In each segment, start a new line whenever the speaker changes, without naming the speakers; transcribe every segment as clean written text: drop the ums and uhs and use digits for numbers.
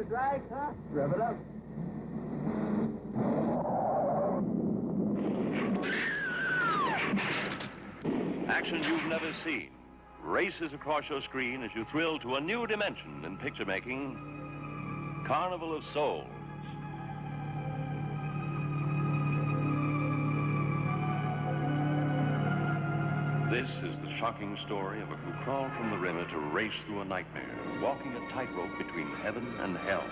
want to drag, huh? Rev it up.
Action you've never seen races across your screen as you thrill to a new dimension in picture making. Carnival of Souls. This is the shocking story of a who crawled from the river to race through a nightmare, walking a tightrope between heaven and hell.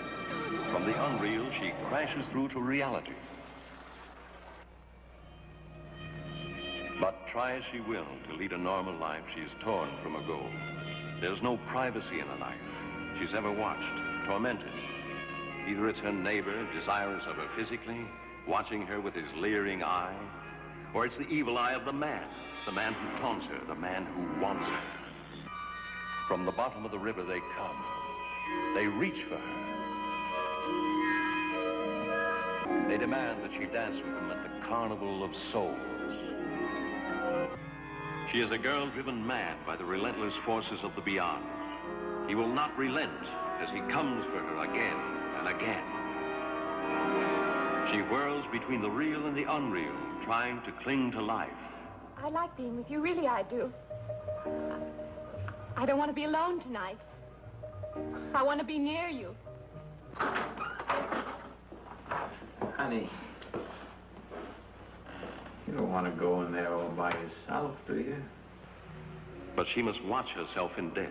From the unreal, she crashes through to reality. But try as she will to lead a normal life, she is torn from her goal. There's no privacy in a life she's ever watched, tormented. Either it's her neighbor, desirous of her physically, watching her with his leering eye, or it's the evil eye of the man who taunts her, the man who wants her. From the bottom of the river they come. They reach for her. They demand that she dance with them at the Carnival of Souls. She is a girl driven mad by the relentless forces of the beyond. He will not relent as he comes for her again and again. She whirls between the real and the unreal, trying to cling to life.
I like being with you, really I do. I don't want to be alone tonight. I want to be near you.
Honey, you don't want to go in there all by yourself, do you?
But she must watch herself in death.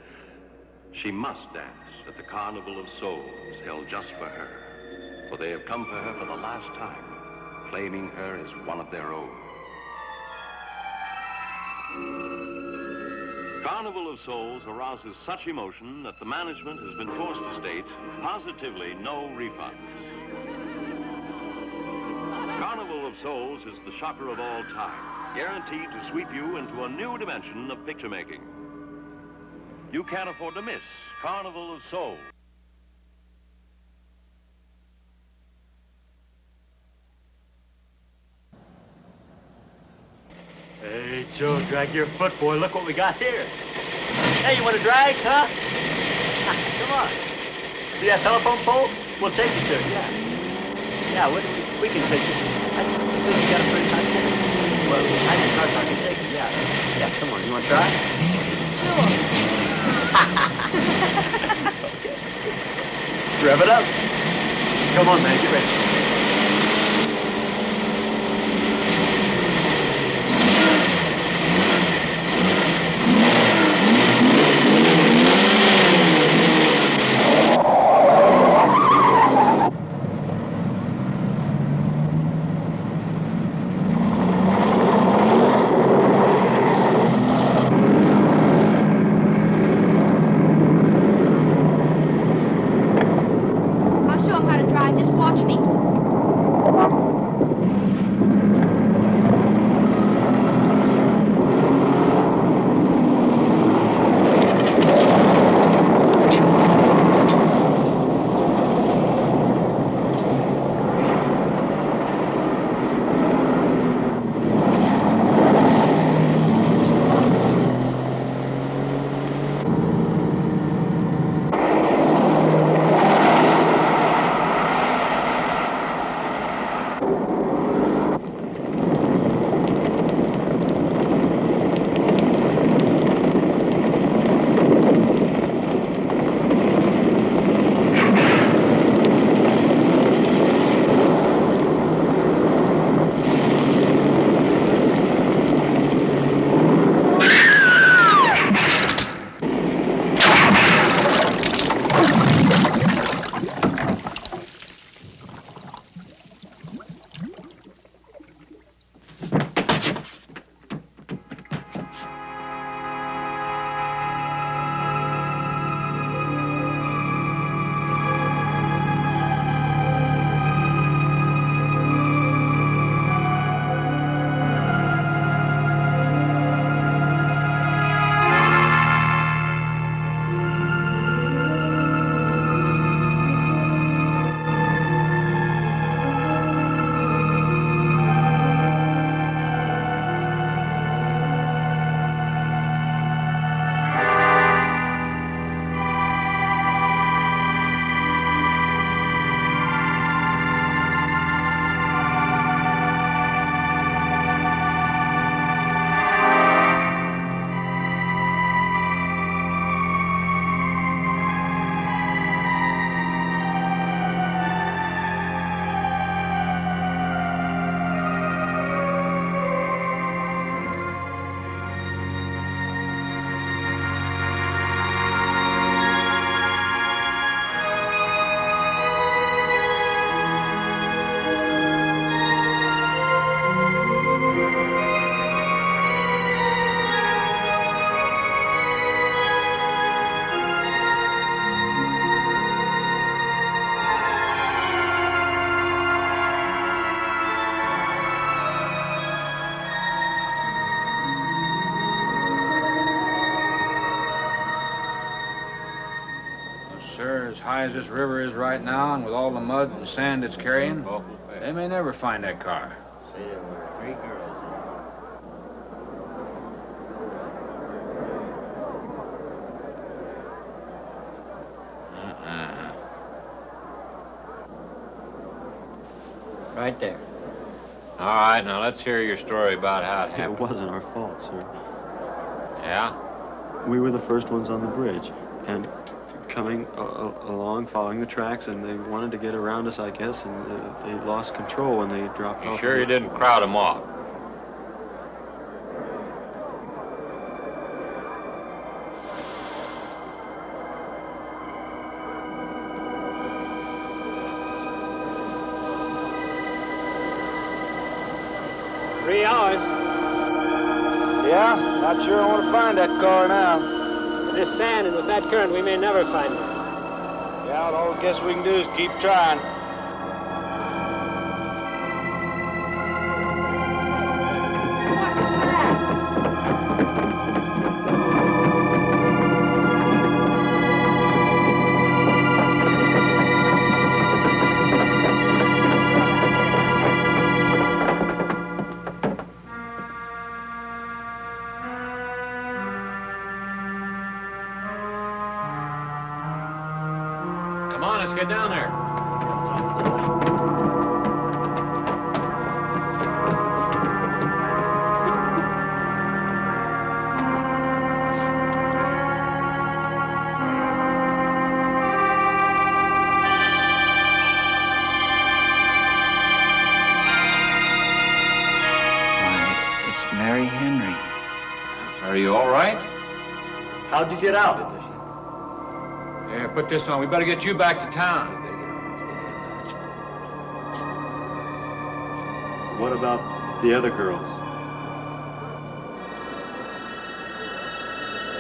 She must dance at the Carnival of Souls held just for her. For they have come for her for the last time, claiming her as one of their own. Carnival of Souls arouses such emotion that the management has been forced to state positively no refunds. Carnival of Souls is the shocker of all time, guaranteed to sweep you into a new dimension of picture making. You can't afford to miss Carnival of Souls.
Hey, Joe, drag your foot, boy. Look what we got here. Hey, you want to drag, huh? Come on. See that telephone pole? We'll take you to it, yeah. Yeah, we can take you. I think we got a pretty hot city. Well, I think our car can take you, yeah. Yeah, come on. You want to try?
Sure.
Okay. Rev it up. Come on, man. Get ready.
as high as this river is right now, and with all the mud and sand it's carrying, they may never find that car.
See, there were 3 girls
Right there.
All right, now let's hear your story about how it
It
happened.
wasn't our fault, sir.
Yeah?
We were the first ones on the bridge, and coming along, following the tracks, and they wanted to get around us, I guess, and they lost control when they dropped
You
off.
sure you didn't crowd them off?
Yeah, not sure I want to find that car now.
This sand, and with that current, we may never find it.
Yeah, all I guess we can do is keep trying.
Come on, let's get down there.
Why, it's Mary Henry.
Are you all right?
How'd you get out?
Yeah, put this on. We better get you back to town.
What about the other girls?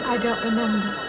I don't remember.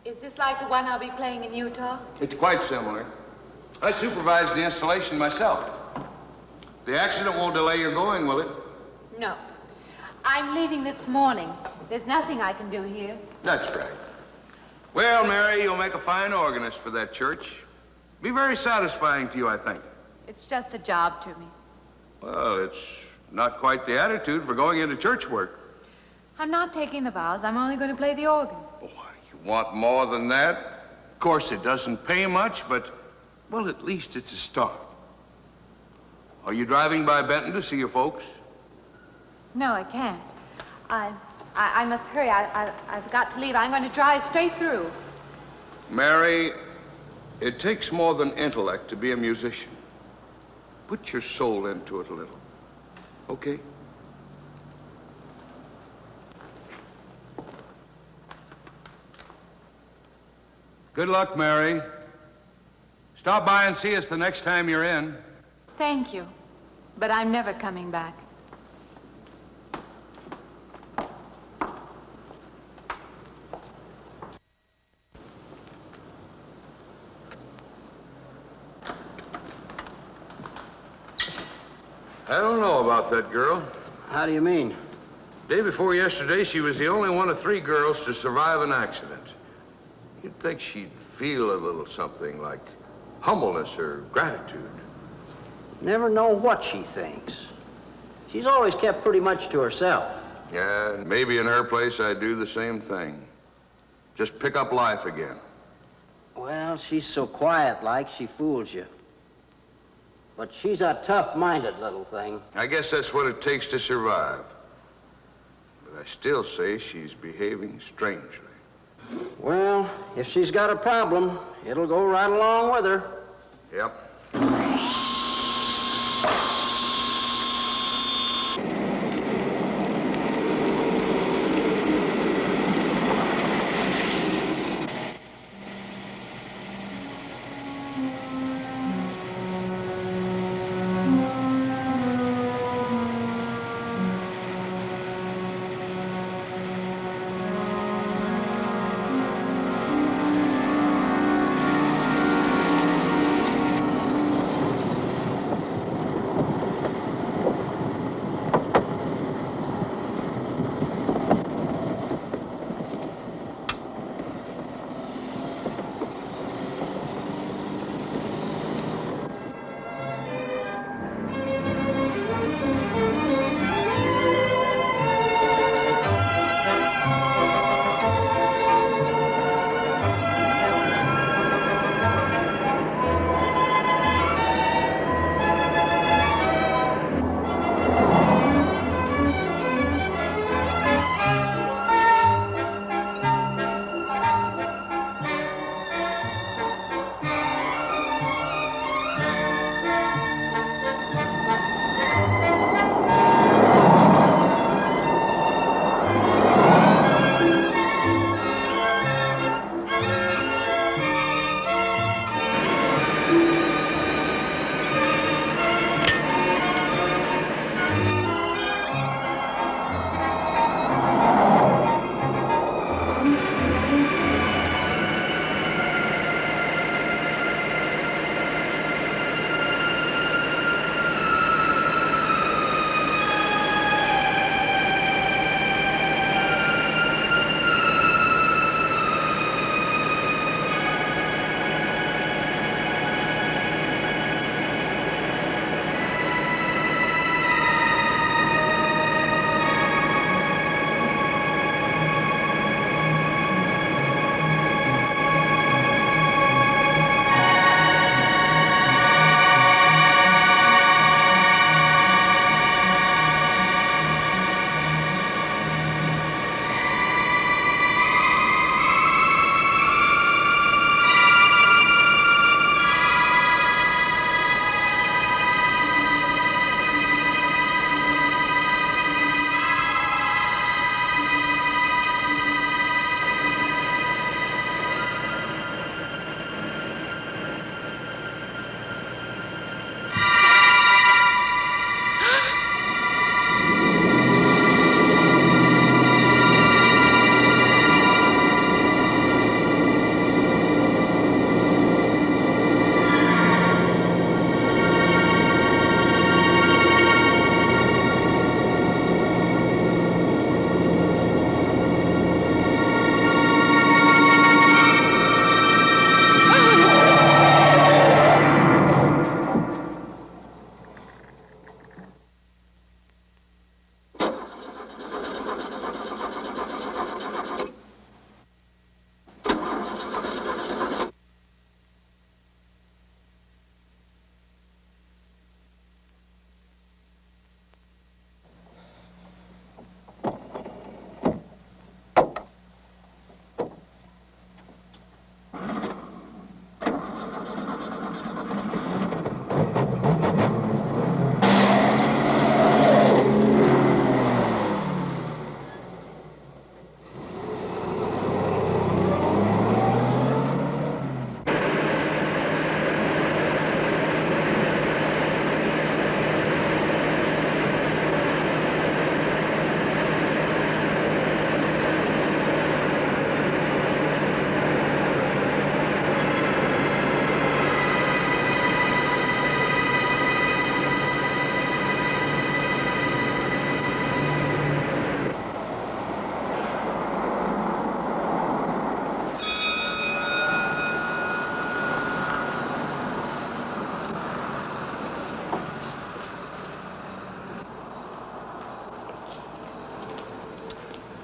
Is this like the one I'll be playing in Utah?
It's quite similar. I supervised the installation myself. The accident won't delay your going, will it?
No. I'm leaving this morning. There's nothing I can do here.
That's right. Well, Mary, you'll make a fine organist for that church. Be very satisfying to you, I think.
It's just a job to me.
Well, it's not quite the attitude for going into church work.
I'm not taking the vows. I'm only going to play the organ.
Oh, you want more than that? Of course, it doesn't pay much, but, well, at least it's a start. Are you driving by Benton to see your folks?
No, I can't. I must hurry. I've got to leave. I'm going to drive straight through.
Mary, it takes more than intellect to be a musician. Put your soul into it a little, okay? Good luck, Mary. Stop by and see us the next time you're in.
Thank you. But I'm never coming back.
I don't know about that girl.
How do you mean?
Day before yesterday, she was the only one of 3 girls to survive an accident. You'd think she'd feel a little something like humbleness or gratitude.
Never know what she thinks. She's always kept pretty much to herself.
Yeah, and maybe in her place, I'd do the same thing. Just pick up life again.
Well, she's so quiet-like, she fools you. But she's a tough-minded little thing.
I guess that's what it takes to survive. But I still say she's behaving strangely.
Well, if she's got a problem, it'll go right along with her.
Yep.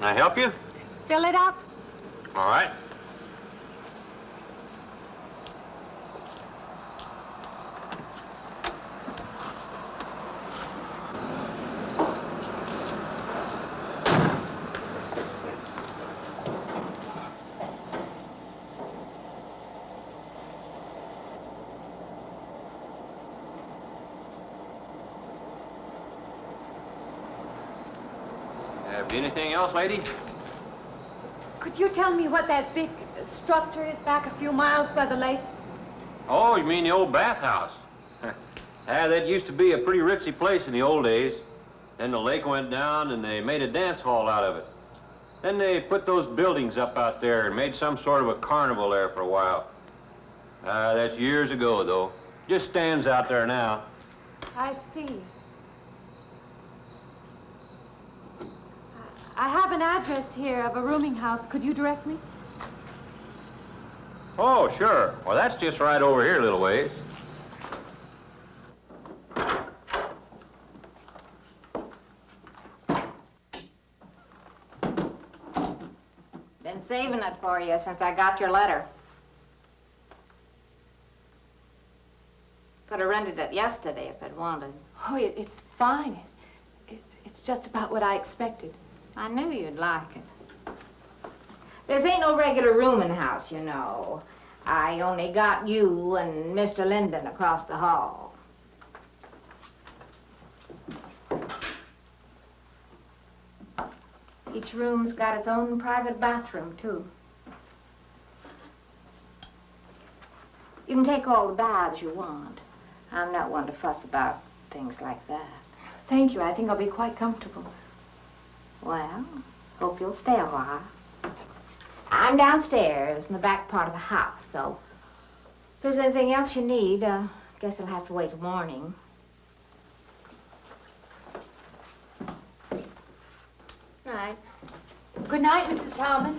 I help you?
Fill it up.
All right. Have anything else, lady?
Could you tell me what that big structure is back a few miles by the lake?
Oh, you mean the old bathhouse? That used to be a pretty ritzy place in the old days. Then the lake went down and they made a dance hall out of it. Then they put those buildings up out there and made some sort of a carnival there for a while. That's years ago, though. Just stands out there now.
I see. I have an address here of a rooming house. Could you direct me?
Oh, sure. Well, that's just right over here a little ways.
Been saving it for you since I got your letter. Could have rented it yesterday if I'd wanted.
Oh, it's fine. It's just about what I expected.
I knew you'd like it. This ain't no regular rooming house, you know. I only got you and Mr. Linden across the hall. Each room's got its own private bathroom, too. You can take all the baths you want. I'm not one to fuss about things like that.
Thank you. I think I'll be quite comfortable.
Well, hope you'll stay a while. I'm downstairs in the back part of the house, so if there's anything else you need, guess it'll have to wait till morning. Night.
Good night, Mrs. Thomas.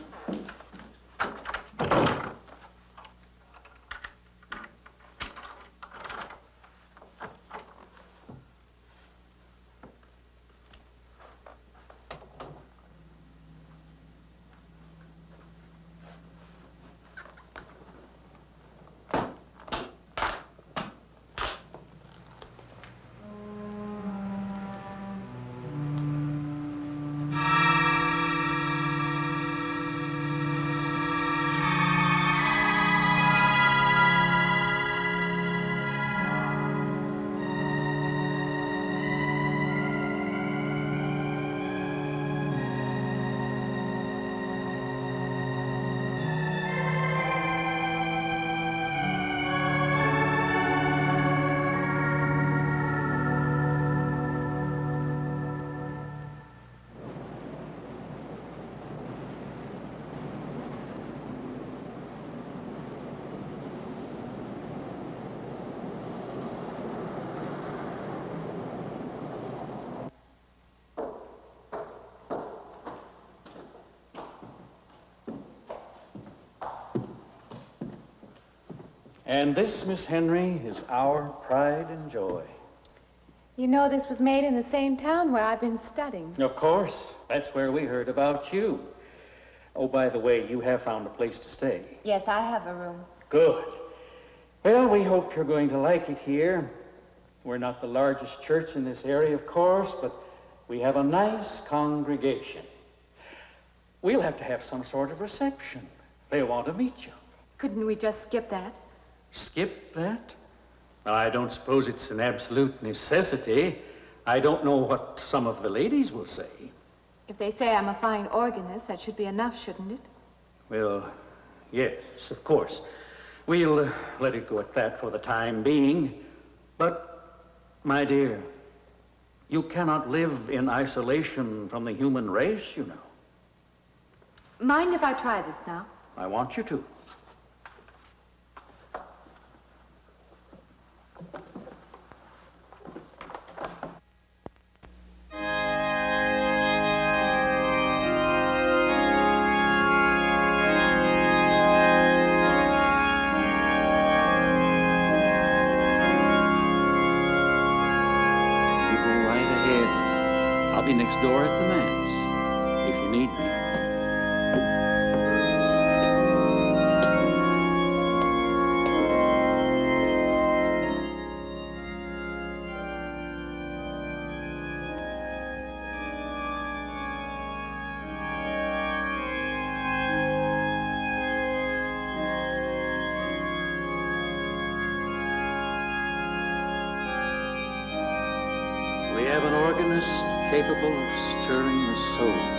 And this, Miss Henry, is our pride and joy.
You know this was made in the same town where I've been studying.
Of course, that's where we heard about you. Oh, by the way, you have found a place to stay.
Yes, I have a room.
Good. Well, we hope you're going to like it here. We're not the largest church in this area, of course, but we have a nice congregation. We'll have to have some sort of reception. They want to meet you.
Couldn't we just skip that?
Skip that? Well, I don't suppose it's an absolute necessity. I don't know what some of the ladies will say.
If they say I'm a fine organist, that should be enough, shouldn't it?
Well, yes, of course. We'll let it go at that for the time being. But, my dear, you cannot live in isolation from the human race, you know.
Mind if I try this now?
I want you to. Next door at the manse, if you need me. organist capable of stirring the soul.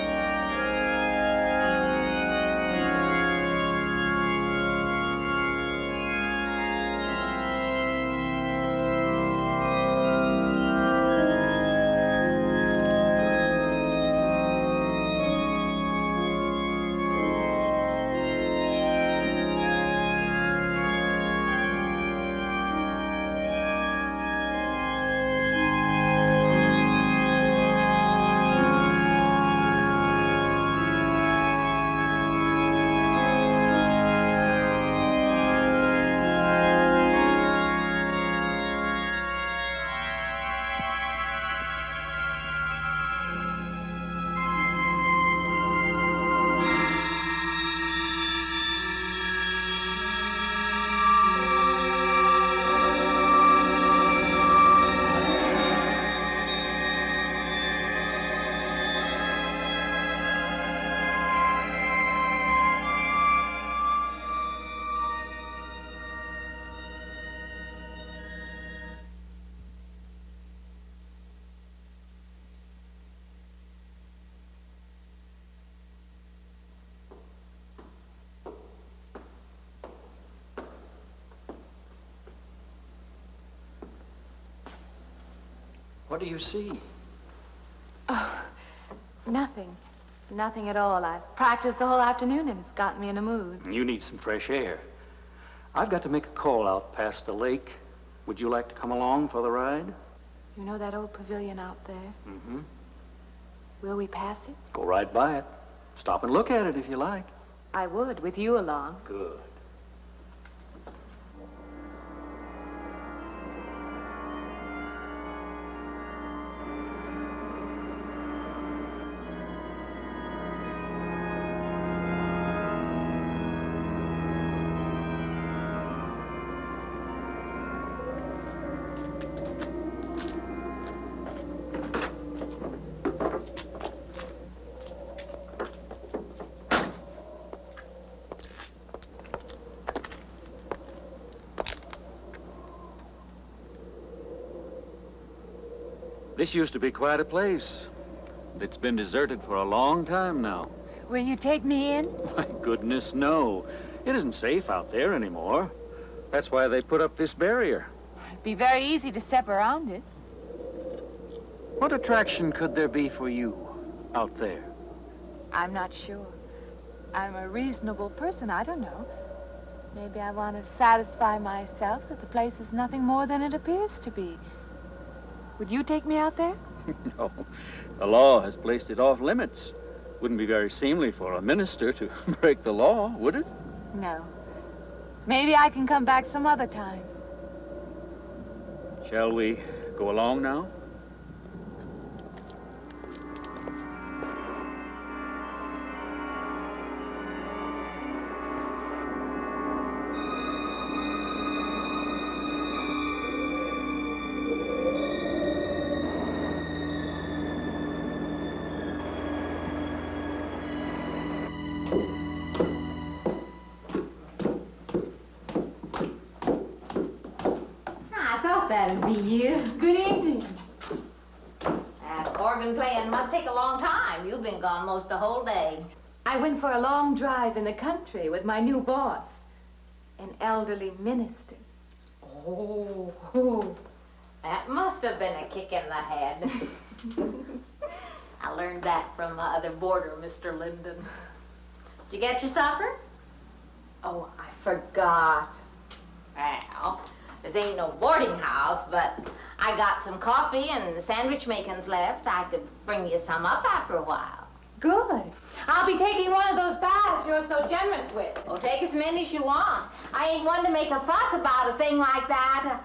What do you see?
Oh, nothing. Nothing at all. I've practiced the whole afternoon and it's gotten me in a mood.
You need some fresh air. I've got to make a call out past the lake. Would you like to come along for the ride?
You know that old pavilion out there?
Mm-hmm.
Will we pass it?
Go right by it. Stop and look at it if you like.
I would, with you along.
Good. This used to be quite a place. It's been deserted for a long time now.
Will you take me in?
My goodness, no. It isn't safe out there anymore. That's why they put up this barrier.
It'd be very easy to step around it.
What attraction could there be for you out there?
I'm not sure. I'm a reasonable person. I don't know. Maybe I want to satisfy myself that the place is nothing more than it appears to be. Would you take me out there?
No. The law has placed it off limits. Wouldn't be very seemly for a minister to break the law, would it?
No. Maybe I can come back some other time.
Shall we go along now?
That'll be you.
Good evening.
That organ playing must take a long time. You've been gone most the whole day.
I went for a long drive in the country with my new boss, an elderly minister.
Oh, that must have been a kick in the head. I learned that from my other boarder, Mr. Linden. Did you get your supper?
Oh, I forgot.
Well, this ain't no boarding house, but I got some coffee and sandwich makings left. I could bring you some up after a while.
Good. I'll be taking one of those baths you're so generous with.
Well, take as many as you want. I ain't one to make a fuss about a thing like that.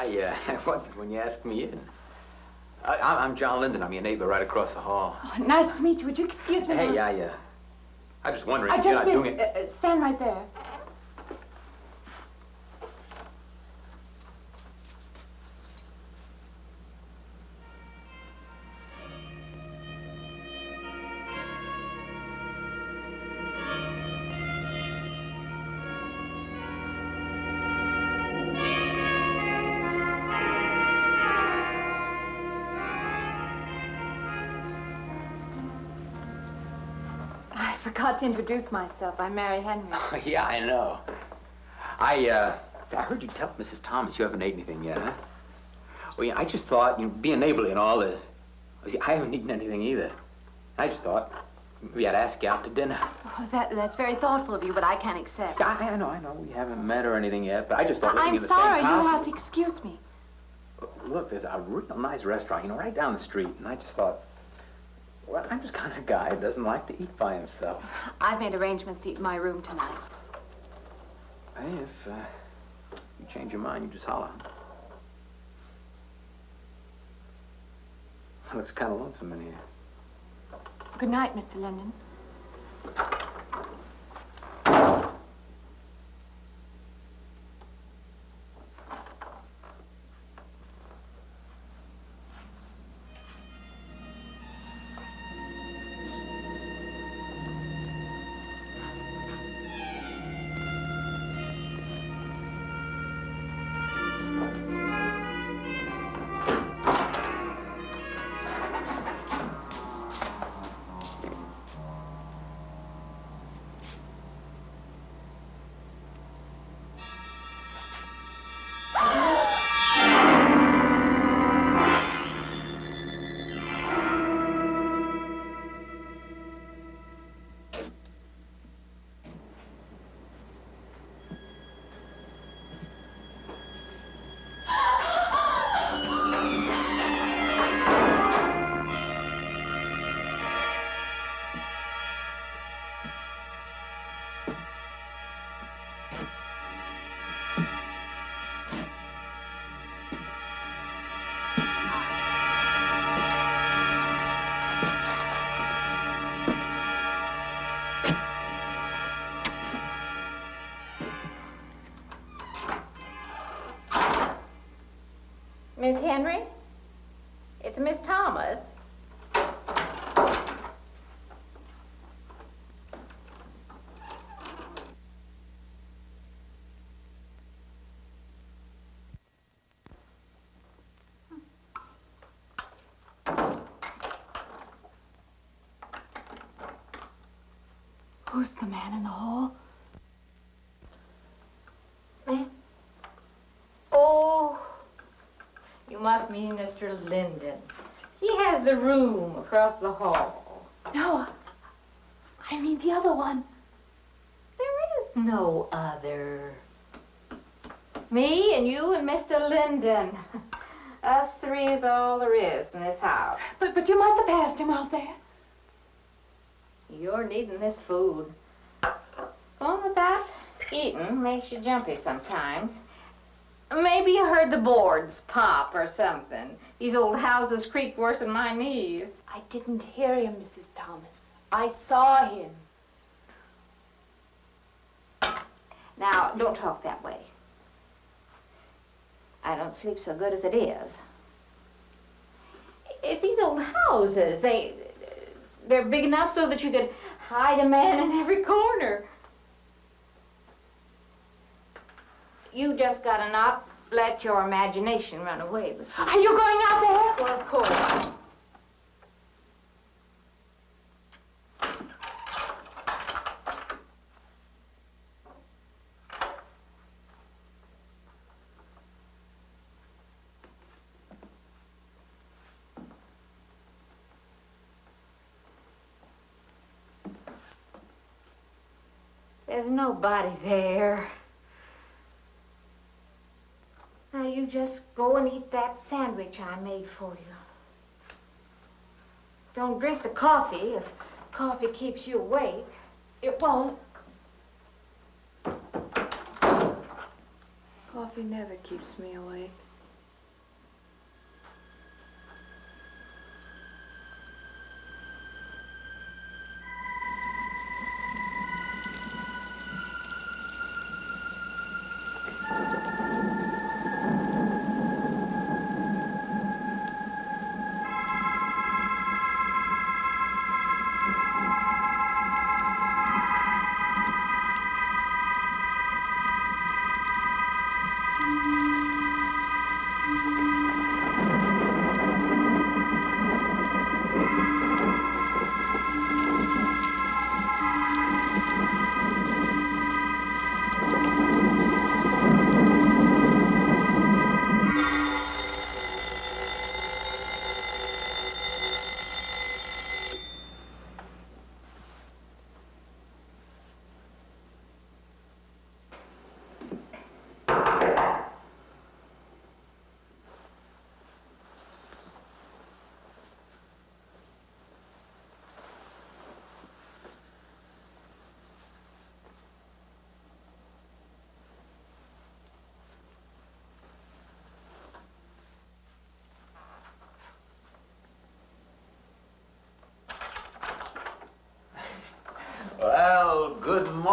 When you asked me in. I'm John Linden. I'm your neighbor right across the hall.
Oh, nice to meet you. Would you excuse me?
Hey, I'm just wondering
I
if you're
just
not doing it.
stand right there. I forgot to introduce myself. I'm Mary Henry.
Oh, yeah, I know. I heard you tell Mrs. Thomas you haven't ate anything yet, huh? Well, yeah, I just thought, being neighborly and all, I haven't eaten anything either. I just thought maybe I'd ask you out to dinner.
Oh, that's very thoughtful of you, but I can't accept.
Yeah, I know. We haven't met or anything yet, but I just thought living
I'm
in the
sorry.
same house...
You'll have to excuse me.
Look, there's a real nice restaurant, right down the street, and I just thought, well, I'm just kind of guy who doesn't like to eat by himself.
I've made arrangements to eat in my room tonight.
Hey, if you change your mind, you just holler. Looks kind of lonesome in here.
Good night, Mr. Linden.
Miss Henry? It's Miss Thomas.
Who's the man in the hall?
Oh, you must mean Mr. Linden. He has the room across the hall.
No, I mean the other one.
There is no other. Me and you and Mr. Linden. Us three is all there is in this house.
But you must have passed him out there.
You're needing this food. Going without eating makes you jumpy sometimes. Maybe you heard the boards pop or something. These old houses creak worse than my knees.
I didn't hear him, Mrs. Thomas. I saw him.
Now, don't talk that way. I don't sleep so good as it is. It's these old houses. They're big enough so that you could hide a man in every corner. You just gotta not let your imagination run away with you.
Are you going out there?
Well, of course. There's nobody there. Now you just go and eat that sandwich I made for you. Don't drink the coffee if coffee keeps you awake.
It won't. Coffee never keeps me awake.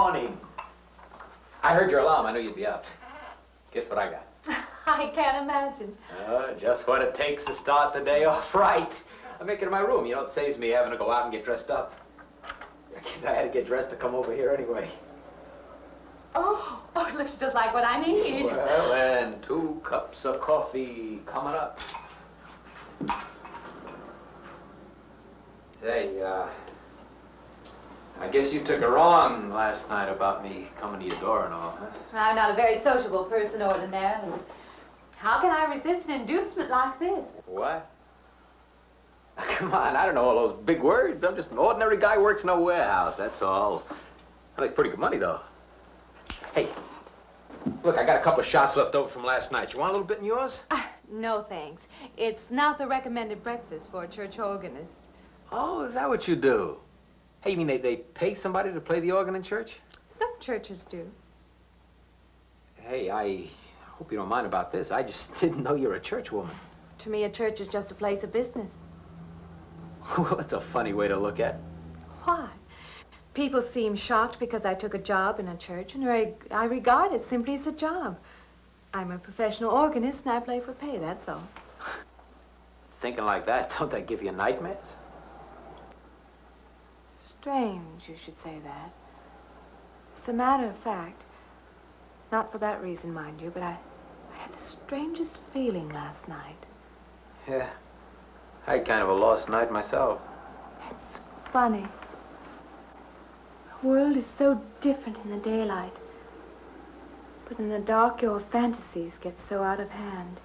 morning. I heard your alarm. I knew you'd be up. Guess what I got?
I can't imagine.
Just what it takes to start the day off right. I make it in my room. You know, it saves me having to go out and get dressed up. I guess I had to get dressed to come over here anyway.
Oh, it looks just like what I need.
Well, and 2 cups of coffee coming up. Say, I guess you took it wrong last night about me coming to your door and all, huh?
I'm not a very sociable person ordinarily. How can I resist an inducement like this?
What? Come on, I don't know all those big words. I'm just an ordinary guy who works in a warehouse, that's all. I make pretty good money, though. Hey, look, I got a couple of shots left over from last night. You want a little bit in yours?
No, thanks. It's not the recommended breakfast for a church organist.
Oh, is that what you do? Hey, you mean they pay somebody to play the organ in church?
Some churches do.
Hey, I hope you don't mind about this. I just didn't know you're a church woman.
To me, a church is just a place of business.
Well, that's a funny way to look at it.
Why? People seem shocked because I took a job in a church, and I regard it simply as a job. I'm a professional organist, and I play for pay, that's all.
Thinking like that, don't that give you nightmares?
Strange you should say that. As a matter of fact, not for that reason, mind you, but I had the strangest feeling last night.
Yeah, I had kind of a lost night myself.
It's funny. The world is so different in the daylight. But in the dark, your fantasies get so out of hand.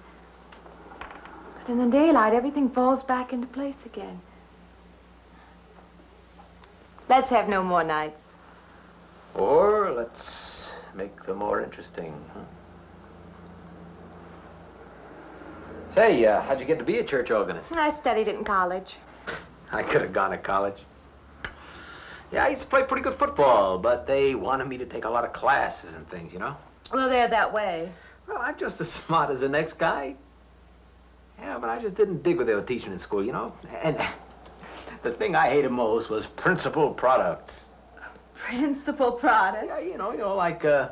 But in the daylight, everything falls back into place again. Let's have no more nights.
Or let's make them more interesting, huh? Say, how'd you get to be a church organist?
I studied it in college.
I could have gone to college. Yeah, I used to play pretty good football, but they wanted me to take a lot of classes and things, you know?
Well, they're that way.
Well, I'm just as smart as the next guy. Yeah, but I just didn't dig what they were teaching in school, you know? And the thing I hated most was principal products.
Principal products?
Yeah, you know, like the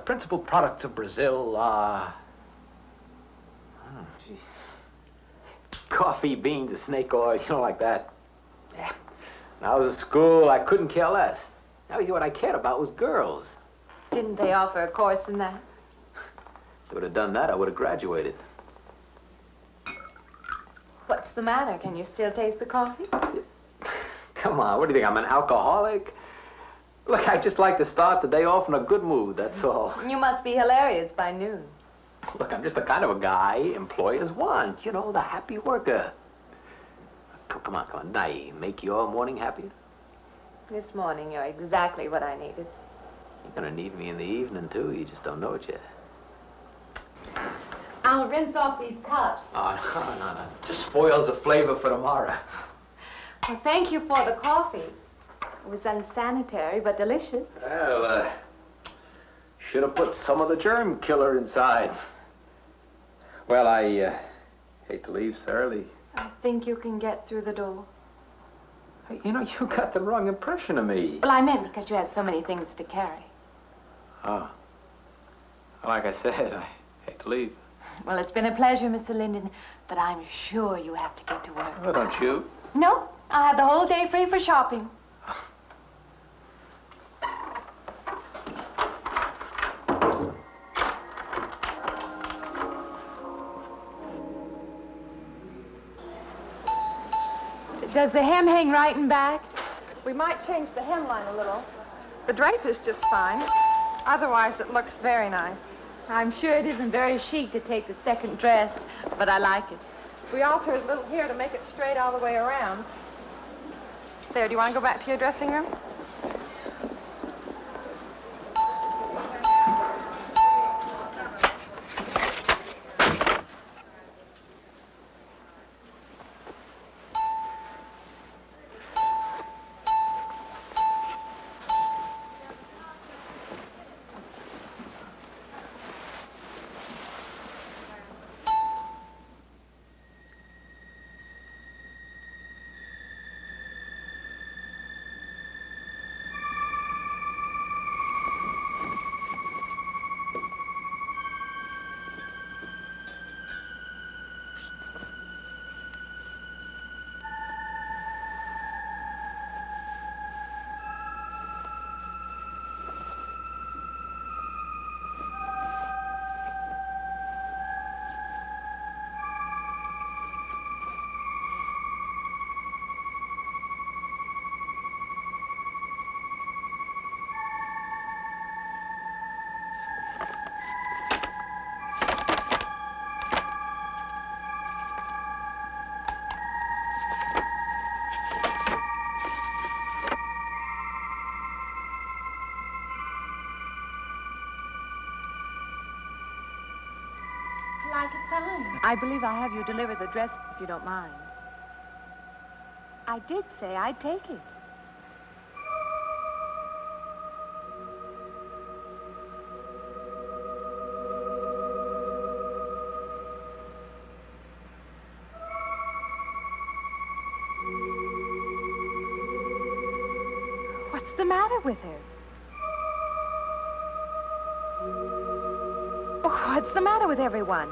principal products of Brazil are... coffee, beans, snake oil, you know, like that. Yeah. When I was at school, I couldn't care less. Now, what I cared about was girls.
Didn't they offer a course in that?
If they would have done that, I would have graduated.
What's the matter? Can you still taste the coffee?
Come on, what do you think, I'm an alcoholic? Look, I just like to start the day off in a good mood, that's all.
You must be hilarious by noon.
Look, I'm just the kind of a guy employers want, you know, the happy worker. Come on, did I make your morning happier?
This morning, you're exactly what I needed.
You're gonna need me in the evening, too. You just don't know it yet.
I'll rinse off these cups.
Oh, no. Just spoils the flavor for tomorrow.
Well, thank you for the coffee. It was unsanitary, but delicious.
Well, should have put some of the germ killer inside. Well, I hate to leave so early.
I think you can get through the door.
Hey, you know, you got the wrong impression of me.
Well, I meant because you had so many things to carry.
Oh. Like I said, I hate to leave.
Well, it's been a pleasure, Mr. Linden, but I'm sure you have to get to work.
Oh, don't you?
No, I have the whole day free for shopping. Does the hem hang right and back?
We might change the hemline a little. The drape is just fine. Otherwise, it looks very nice.
I'm sure it isn't very chic to take the second dress, but I like it.
We altered a little here to make it straight all the way around. There, do you want to go back to your dressing room?
like it fine.
I believe I'll have you deliver the dress if you don't mind. I did say I'd take it. What's the matter with her? What's the matter with everyone?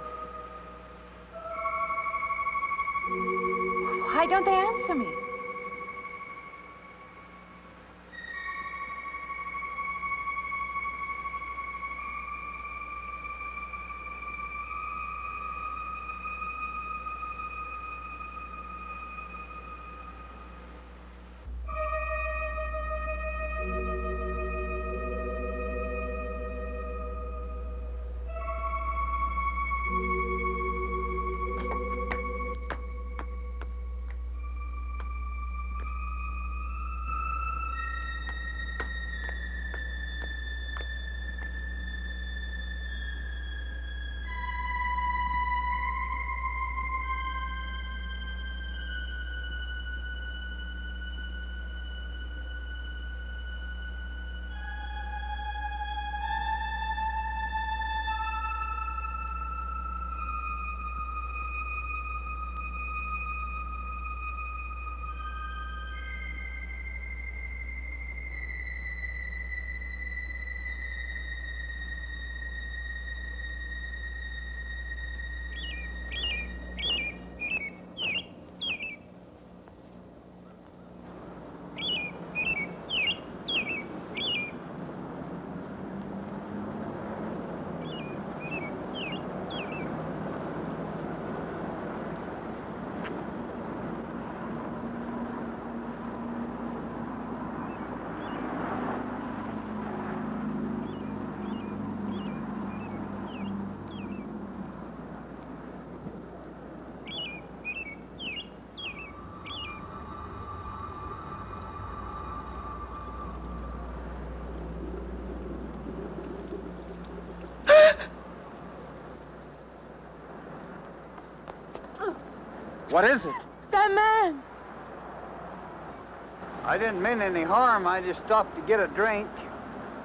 Why don't they answer me?
What is it?
That man!
I didn't mean any harm. I just stopped to get a drink.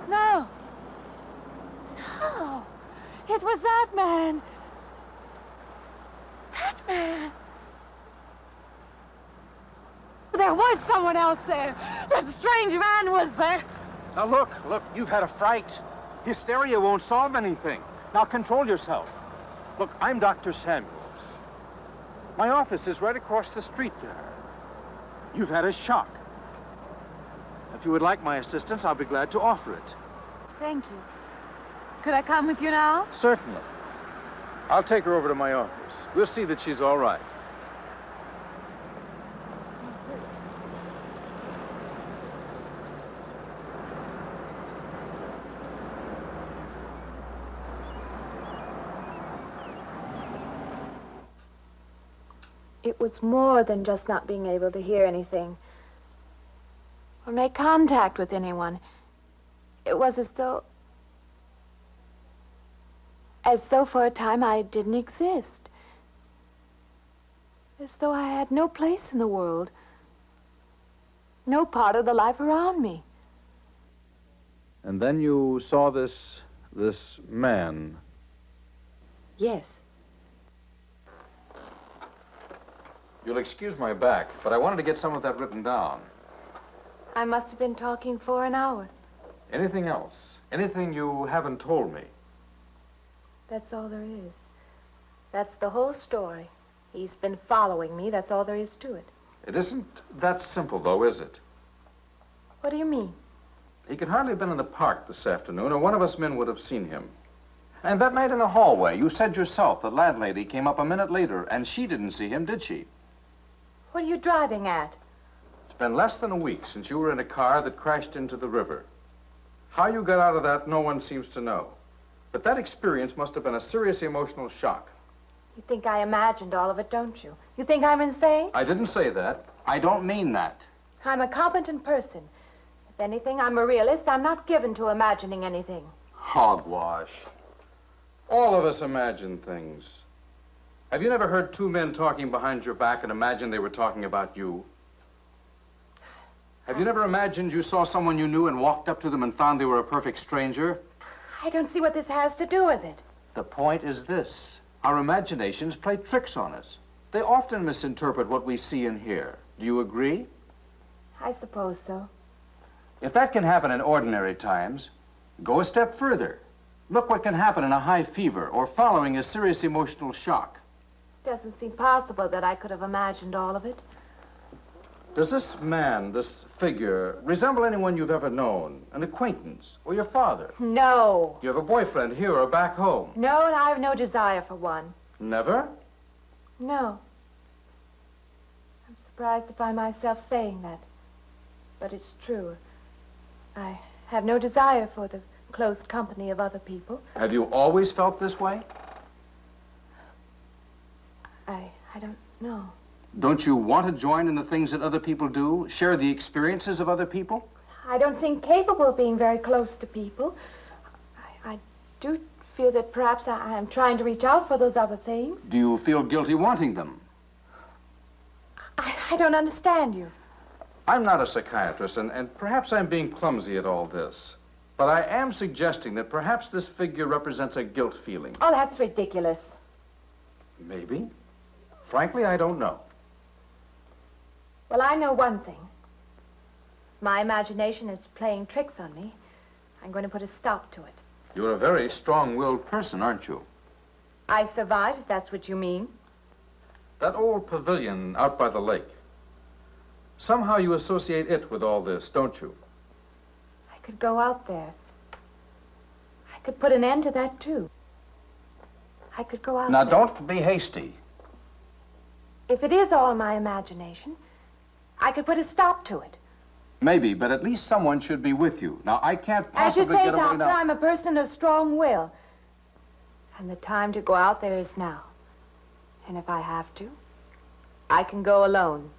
No. No. It was that man. That man. There was someone else there. That strange man was there.
Now look, you've had a fright. Hysteria won't solve anything. Now control yourself. Look, I'm Dr. Samuels. My office is right across the street there. You've had a shock. If you would like my assistance, I'll be glad to offer it.
Thank you. Could I come with you now?
Certainly. I'll take her over to my office. We'll see that she's all right.
It was more than just not being able to hear anything or make contact with anyone. It was as though for a time I didn't exist. As though I had no place in the world, no part of the life around me.
And then you saw this man.
Yes.
You'll excuse my back, but I wanted to get some of that written down.
I must have been talking for an hour.
Anything else? Anything you haven't told me?
That's all there is. That's the whole story. He's been following me. That's all there is to it.
It isn't that simple, though, is it?
What do you mean?
He could hardly have been in the park this afternoon, or one of us men would have seen him. And that night in the hallway, you said yourself the landlady came up a minute later, and she didn't see him, did she?
What are you driving at?
It's been less than a week since you were in a car that crashed into the river. How you got out of that, no one seems to know. But that experience must have been a serious emotional shock.
You think I imagined all of it, don't you? You think I'm insane?
I didn't say that. I don't mean that.
I'm a competent person. If anything, I'm a realist. I'm not given to imagining anything.
Hogwash. All of us imagine things.
Have you never heard two men talking behind your back and imagined they were talking about you? Have you never imagined you saw someone you knew and walked up to them and found they were a perfect stranger?
I don't see what this has to do with it.
The point is this. Our imaginations play tricks on us. They often misinterpret what we see and hear. Do you agree?
I suppose so.
If that can happen in ordinary times, go a step further. Look what can happen in a high fever or following a serious emotional shock.
Doesn't seem possible that I could have imagined all of it.
Does this man, this figure, resemble anyone you've ever known? An acquaintance? Or your father?
No.
You have a boyfriend here or back home?
No, and I have no desire for one.
Never?
No. I'm surprised to find myself saying that. But it's true. I have no desire for the close company of other people.
Have you always felt this way?
I don't know.
Don't you want to join in the things that other people do? Share the experiences of other people?
I don't seem capable of being very close to people. I do feel that perhaps I am trying to reach out for those other things.
Do you feel guilty wanting them?
I don't understand you.
I'm not a psychiatrist, and perhaps I'm being clumsy at all this. But I am suggesting that perhaps this figure represents a guilt feeling.
Oh, that's ridiculous.
Maybe. Frankly, I don't know.
Well, I know one thing. My imagination is playing tricks on me. I'm going to put a stop to it.
You're a very strong-willed person, aren't you?
I survive, if that's what you mean.
That old pavilion out by the lake. Somehow you associate it with all this, don't you?
I could go out there. I could put an end to that, too. I could go out
Now,
there.
don't be hasty.
If it is all my imagination, I could put a stop to it.
Maybe, but at least someone should be with you. Now, I can't
As you
possibly
say,
get away
Doctor,
now.
I'm a person of strong will. And the time to go out there is now. And if I have to, I can go alone.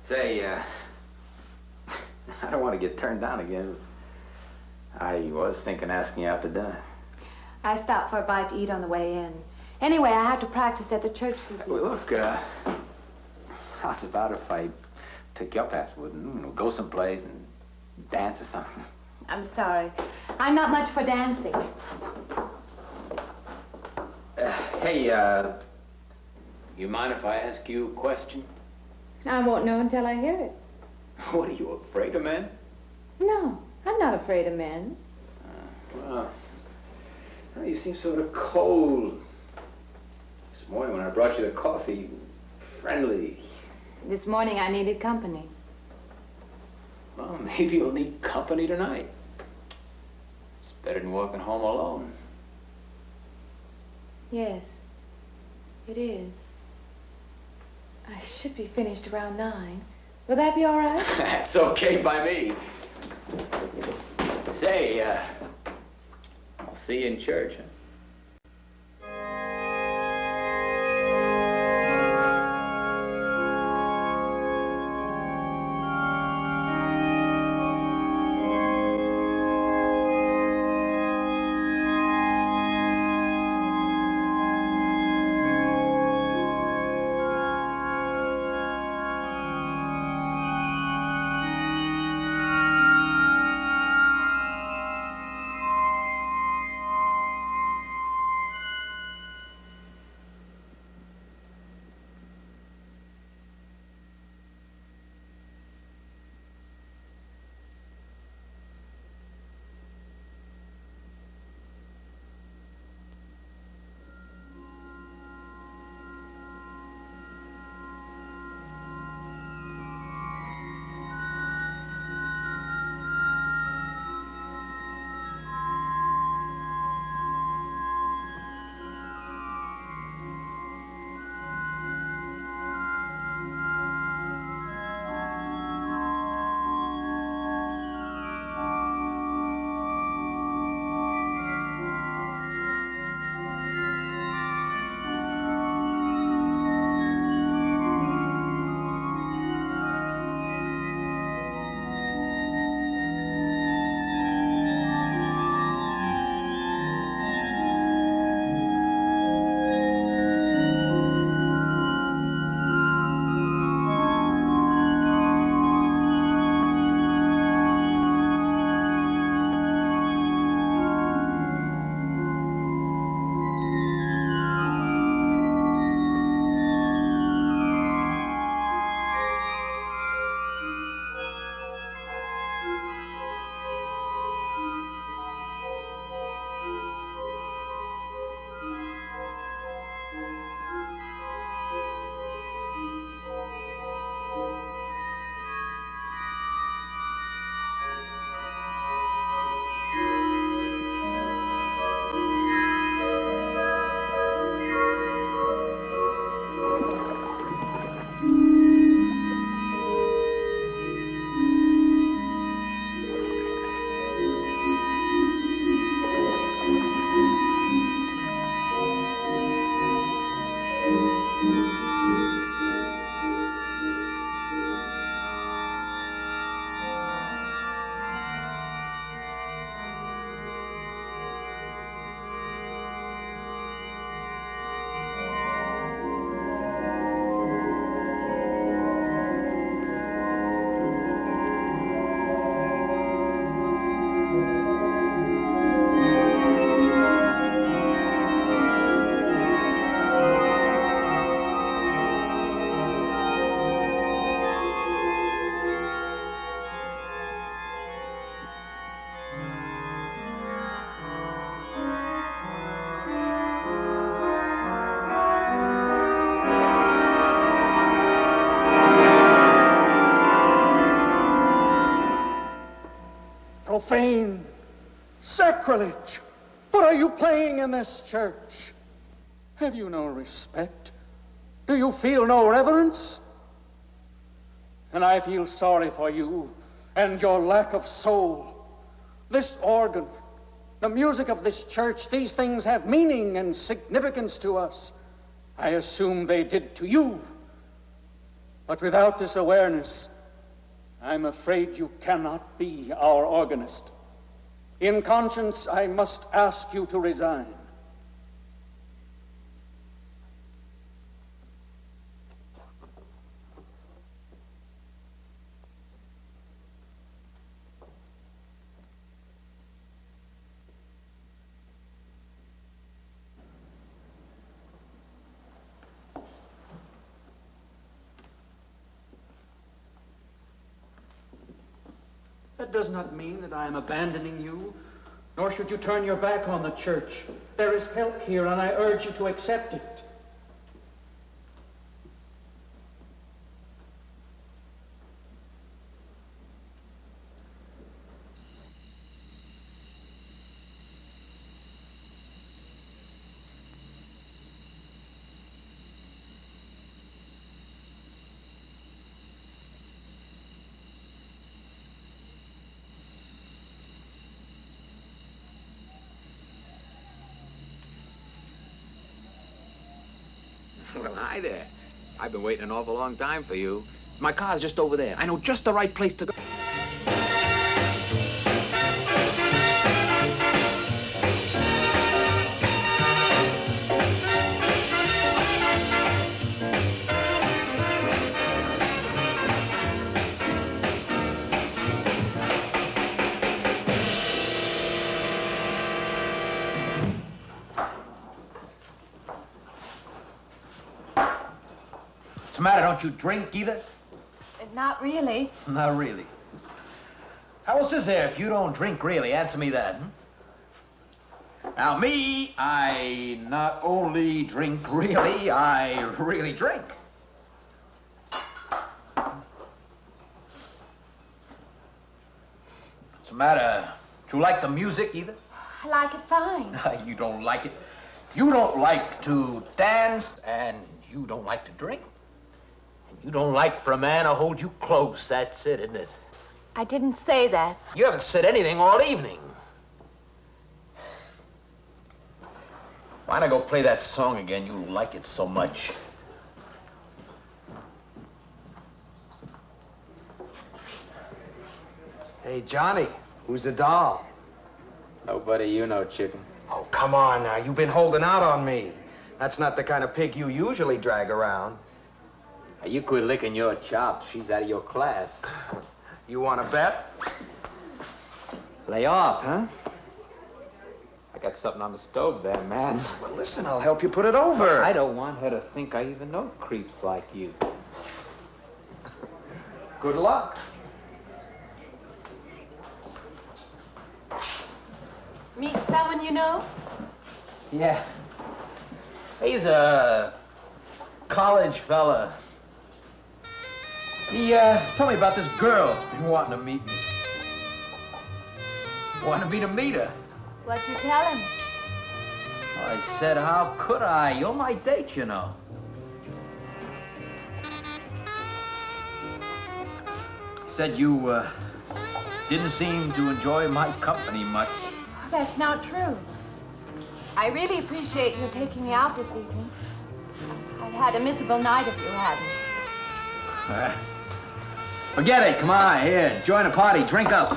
Say, I don't want to get turned down again. I was thinking asking you out to dinner.
I stopped for a bite to eat on the way in. Anyway, I have to practice at the church this evening.
Well, look, how's about if I pick you up afterward and go someplace and dance or something?
I'm sorry. I'm not much for dancing.
Hey, you mind if I ask you a question?
I won't know until I hear it.
What, are you afraid of men?
No, I'm not afraid of men.
Well, you seem sort of cold. This morning when I brought you the coffee, friendly.
This morning I needed company.
Well, maybe you'll need company tonight. It's better than walking home alone.
Yes, it is. I should be finished around 9. Will that be all right?
That's okay by me. Say, I'll see you in church, huh?
Profane, sacrilege. What are you playing in this church? Have you no respect? Do you feel no reverence? And I feel sorry for you and your lack of soul. This organ, the music of this church, these things have meaning and significance to us. I assume they did to you. But without this awareness, I'm afraid you cannot be our organist. In conscience, I must ask you to resign. That does not mean that I am abandoning you, nor should you turn your back on the church. There is help here, and I urge you to accept it.
Well, hi there. I've been waiting an awful long time for you. My car's just over there. I know just the right place to go. What's the matter? Don't you drink either?
Not really.
Not really. How else is there if you don't drink really? Answer me that. Now, me, I not only drink really, I really drink. What's the matter? Do you like the music either?
I like it fine.
You don't like it. You don't like to dance, and you don't like to drink. You don't like for a man to hold you close. That's it, isn't it?
I didn't say that.
You haven't said anything all evening. Why not go play that song again? You like it so much.
Hey, Johnny, who's the doll?
Nobody you know, chicken.
Oh, come on now. You've been holding out on me. That's not the kind of pig you usually drag around.
You quit licking your chops. She's out of your class.
You want to bet?
Lay off, huh? I got something on the stove there, man.
Well, listen, I'll help you put it over.
I don't want her to think I even know creeps like you.
Good luck.
Meet someone you know?
Yeah. He's a college fella. He told me about this girl who's been wanting to meet me. Wanted me to meet her.
What'd you tell him?
I said, how could I? You're my date, you know. He said you didn't seem to enjoy my company much.
Oh, that's not true. I really appreciate you taking me out this evening. I'd had a miserable night if you hadn't.
Forget it. Come on, here. Join the party. Drink up.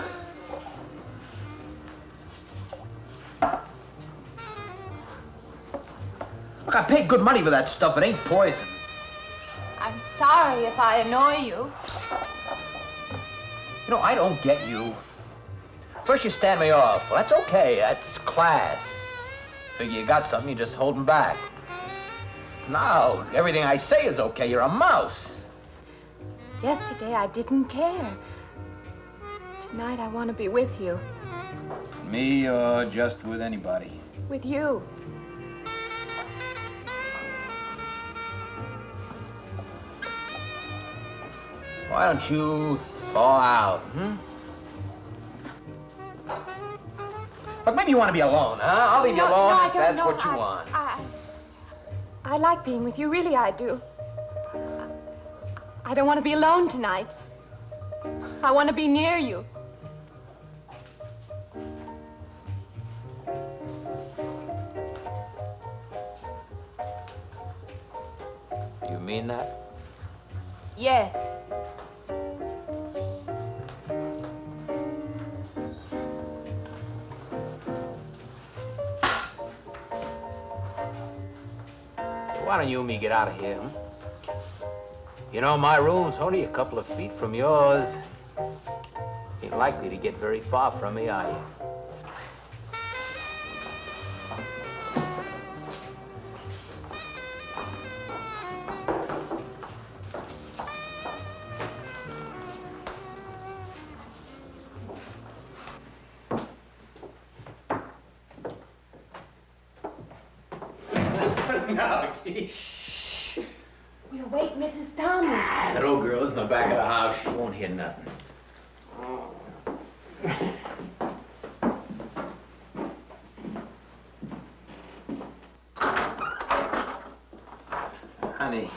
Look, I paid good money for that stuff. It ain't poison.
I'm sorry if I annoy you.
You know, I don't get you. First you stand me off. Well, that's okay. That's class. Figure you got something, you just holding back. Now, everything I say is okay. You're a mouse.
Yesterday, I didn't care. Tonight, I want to be with you.
Me or just with anybody?
With you.
Why don't you thaw out, But maybe you want to be alone, huh? I'll leave you alone
no,
if that's what you want.
I like being with you, really I do. I don't want to be alone tonight. I want to be near you.
You mean that?
Yes.
Why don't you and me get out of here, huh? You know, my room's only a couple of feet from yours. Ain't likely to get very far from me, are you? No, geez.
We'll wake Mrs. Thomas.
That old girl's in the back of the house. She won't hear nothing.
Honey,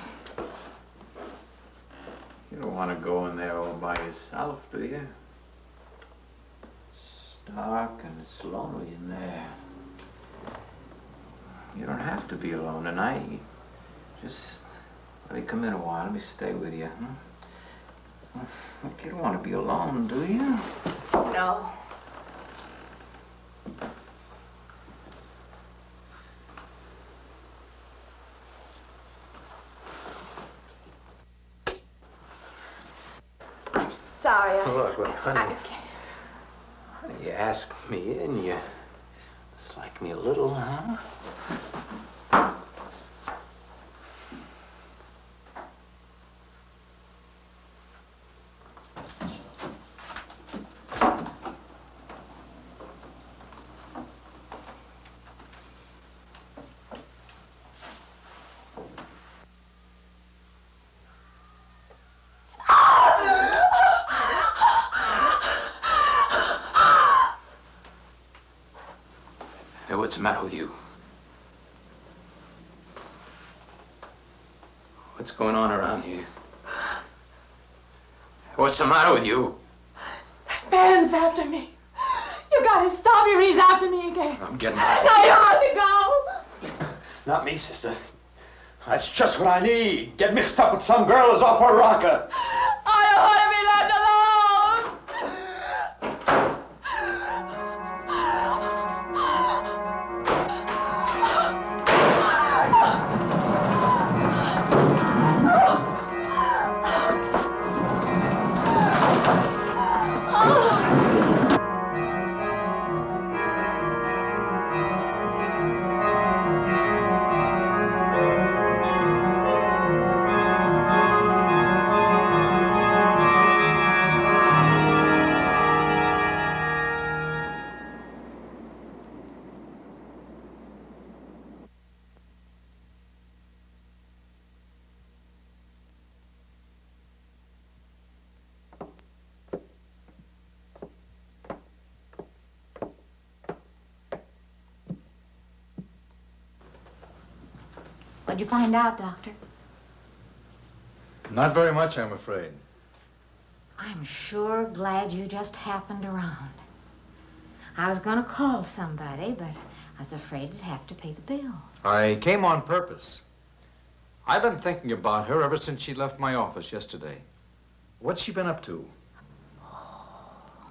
you don't want to go in there all by yourself, do you? It's dark and it's lonely in there. You don't have to be alone tonight. Just let me come in a while. Let me stay with you. Huh? Look, you don't want to be alone, do you?
No. I'm sorry.
Look, honey.
I can't.
Honey, you asked me in, you dislike me a little, huh? Hey, what's the matter with you? What's going on around here? What's the matter with you?
Ben's after me. You gotta stop him. He's after me again.
I'm getting out.
No, you have to go.
Not me, sister. That's just what I need. Get mixed up with some girl who's off her rocker.
I don't want to be left alone.
What'd you find out, Doctor?
Not very much, I'm afraid.
I'm sure glad you just happened around. I was gonna call somebody, but I was afraid I'd have to pay the bill.
I came on purpose. I've been thinking about her ever since she left my office yesterday. What's she been up to?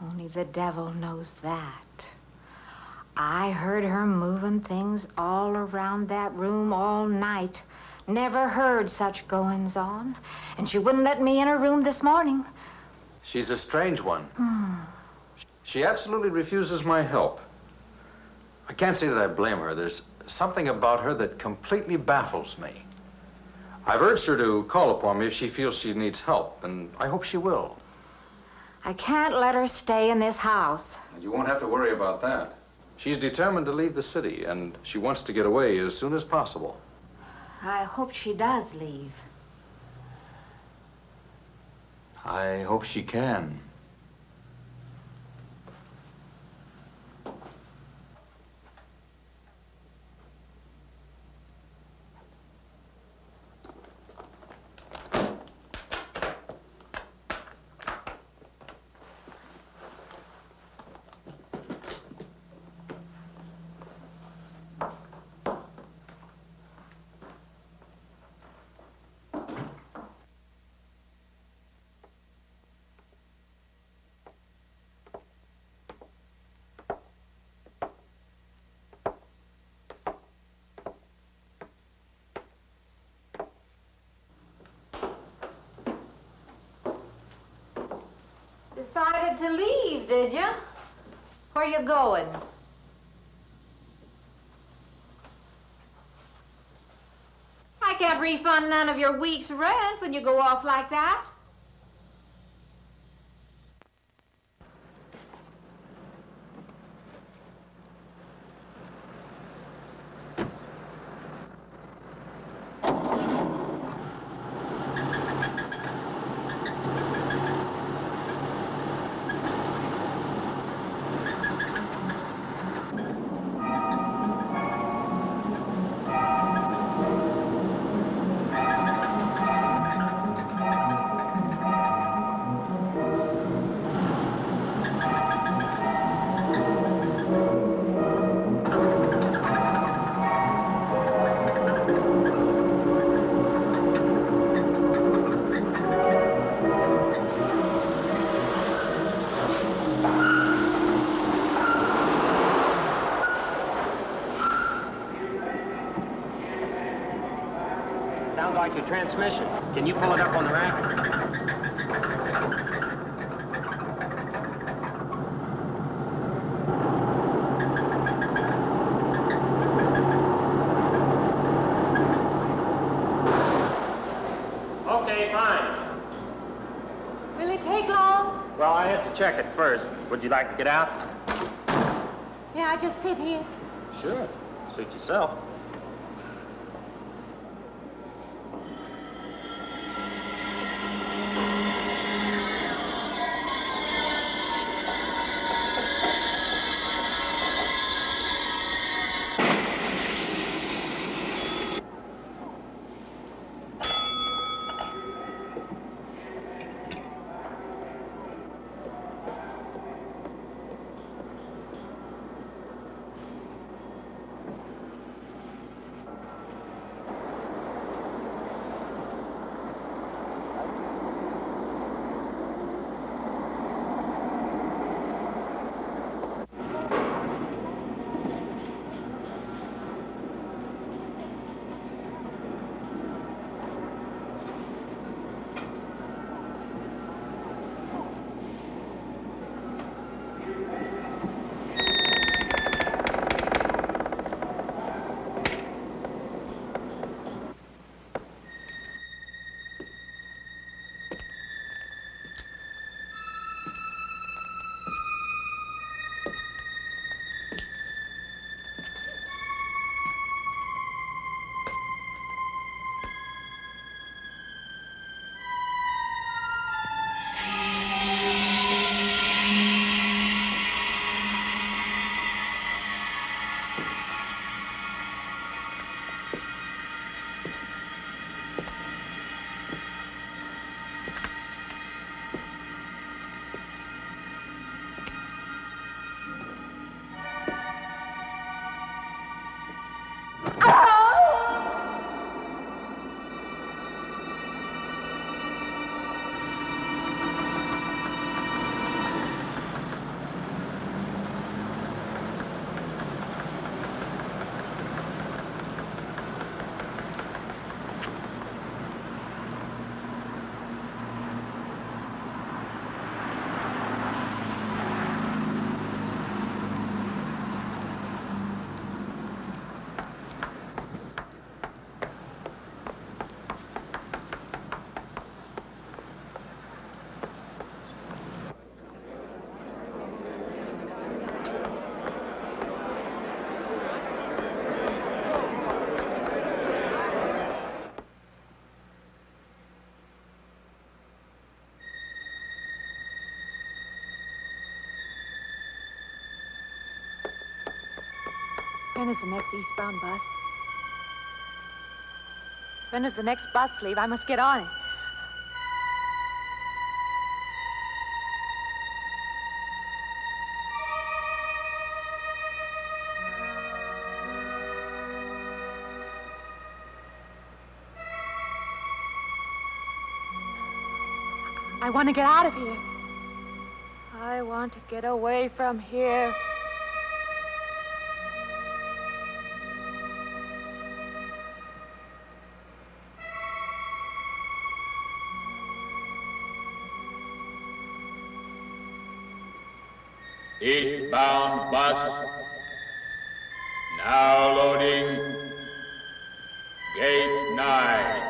Only the devil knows that. I heard her moving things all around that room all night. Never heard such goings on. And she wouldn't let me in her room this morning.
She's a strange one. She absolutely refuses my help. I can't say that I blame her. There's something about her that completely baffles me. I've urged her to call upon me if she feels she needs help, and I hope she will.
I can't let her stay in this house.
You won't have to worry about that. She's determined to leave the city, and she wants to get away as soon as possible.
I hope she does leave.
I hope she can.
Decided to leave, did you? Where you going? I can't refund none of your week's rent when you go off like that.
Sounds like the transmission. Can you pull it up on the rack? Okay, fine.
Will it take long?
Well, I have to check it first. Would you like to get out?
Yeah, I just sit here.
Sure. Suit yourself.
When is the next eastbound bus? When does the next bus leave? I must get on it. I want to get out of here. I want to get away from here.
Eastbound bus. Now loading. Gate 9.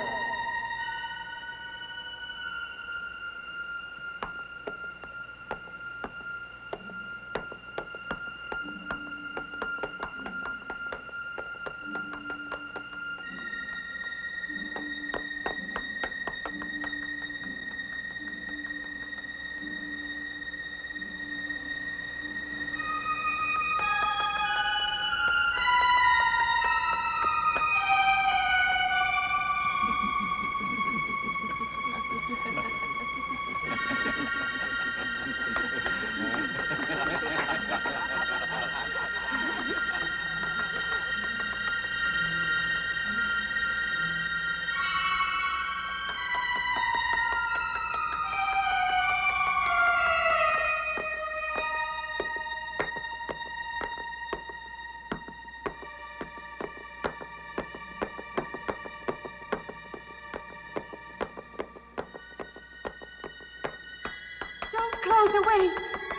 Close the wait.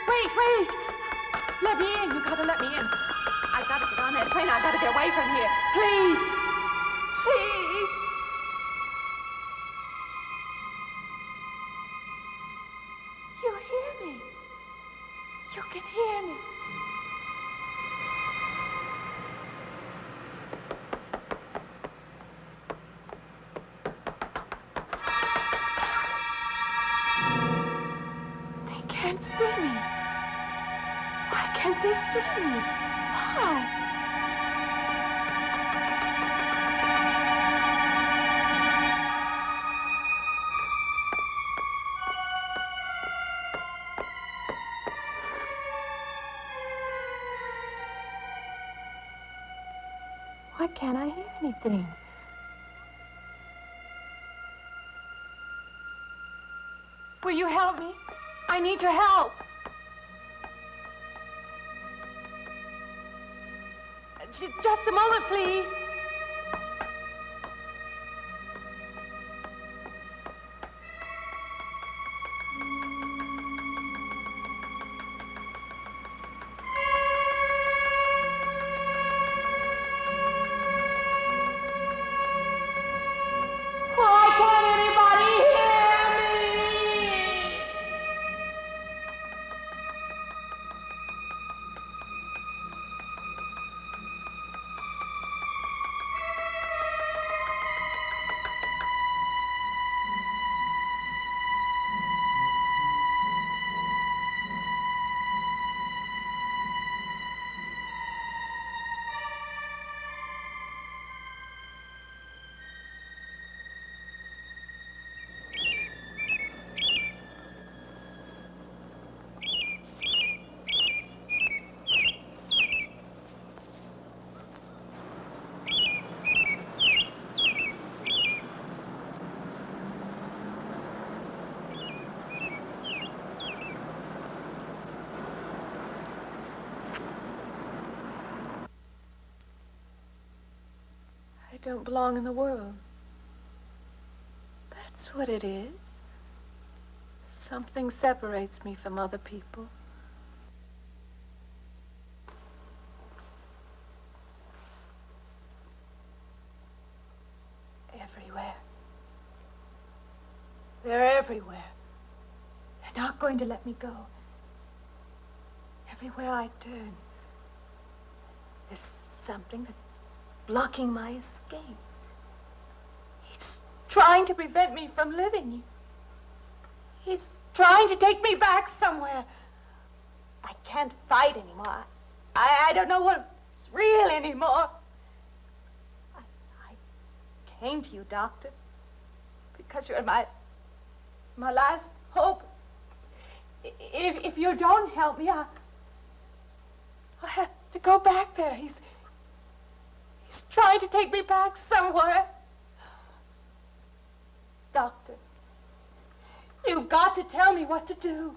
Wait. Let me in. You gotta let me in. I gotta get on that train. I gotta get away from here. Please. Please. You hear me. You can hear me. Can't see me. Why can't they see me? Why? Why can't I hear anything? Will you help me? I need your help. Just a moment, please. Why can't anybody hear me? I don't belong in the world. That's what it is. Something separates me from other people. Everywhere. They're everywhere. They're not going to let me go. Everywhere I turn, there's something that's blocking my escape. He's trying to prevent me from living. He's trying to take me back somewhere. I can't fight anymore. I don't know what's real anymore. I came to you, Doctor, because you're my last hope. If you don't help me, I'll have to go back there. He's trying to take me back somewhere. Doctor, you've got to tell me what to do.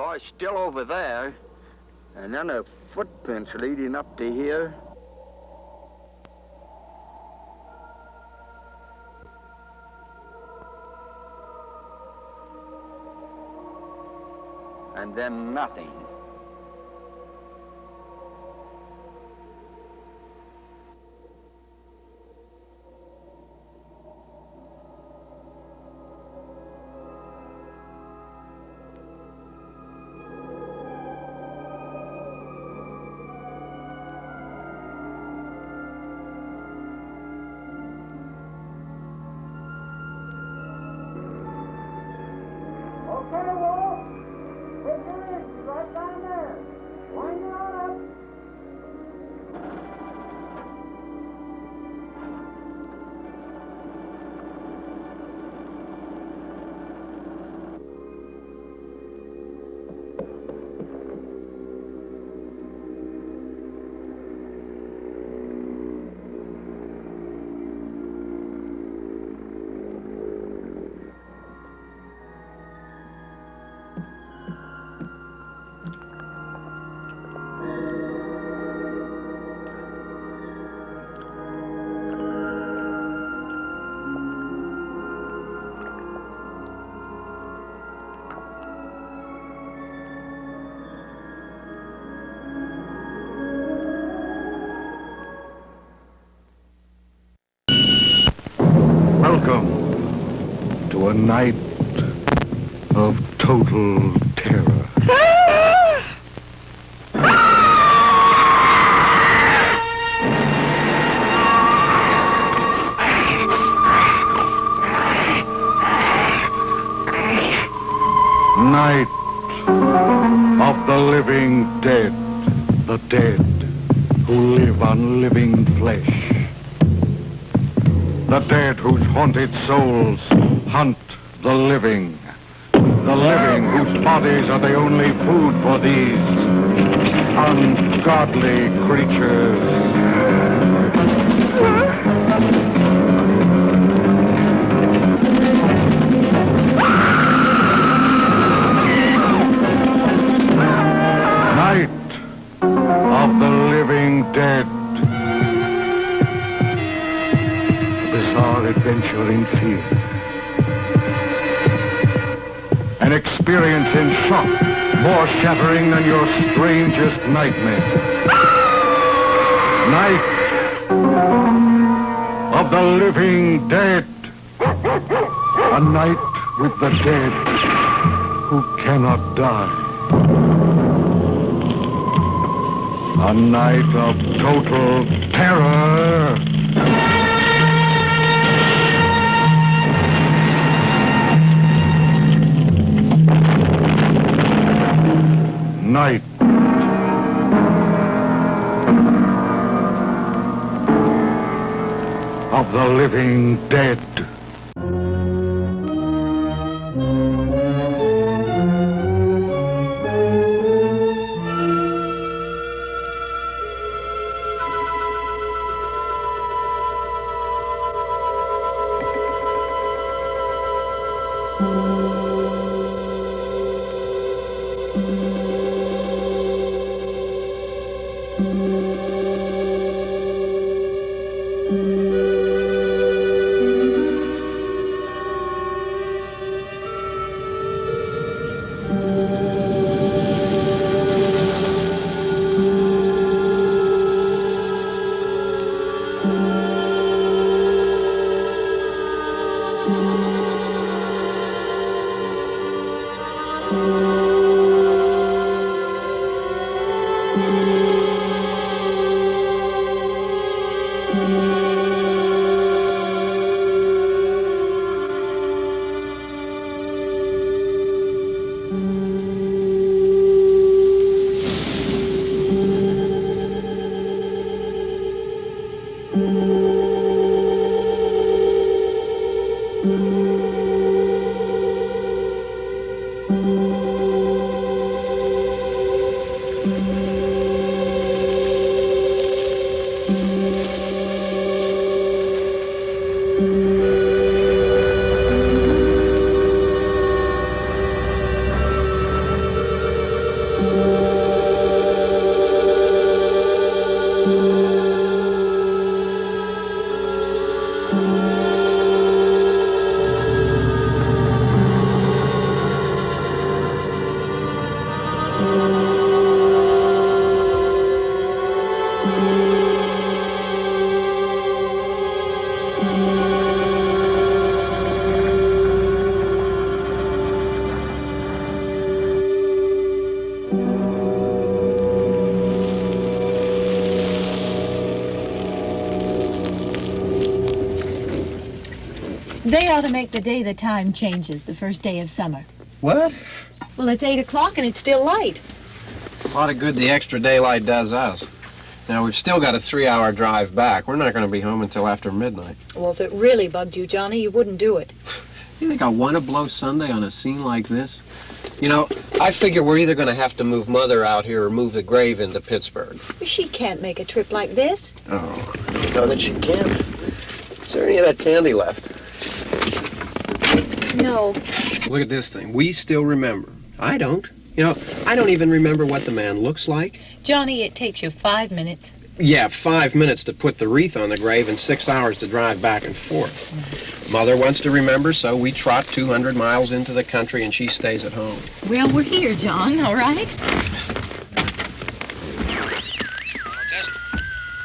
car's still over there. And then the footprints leading up to here. And then nothing.
Welcome to a night of total terror. Night of the living dead, the dead who live on living flesh. The dead whose haunted souls hunt the living whose bodies are the only food for these ungodly creatures. Night of the living dead. Bizarre adventure in fear. An experience in shock more shattering than your strangest nightmare. Night of the living dead. A night with the dead who cannot die. A night of total terror. Night of the living dead.
They ought to make the day the time changes, the first day of summer.
What?
Well, it's 8 o'clock and it's still light.
A lot of good the extra daylight does us. Now, we've still got a 3-hour drive back. We're not going to be home until after midnight.
Well, if it really bugged you, Johnny, you wouldn't do it.
You think I want to blow Sunday on a scene like this? You know, I figure we're either going to have to move Mother out here or move the grave into Pittsburgh.
She can't make a trip like this.
Oh, you know that she can't? Is there any of that candy left?
No.
Look at this thing. We still remember. I don't. You know, I don't even remember what the man looks like.
Johnny, it takes you 5 minutes.
Yeah, 5 minutes to put the wreath on the grave and 6 hours to drive back and forth. Mother wants to remember, so we trot 200 miles into the country and she stays at home.
Well, we're here, John, all right?
Test.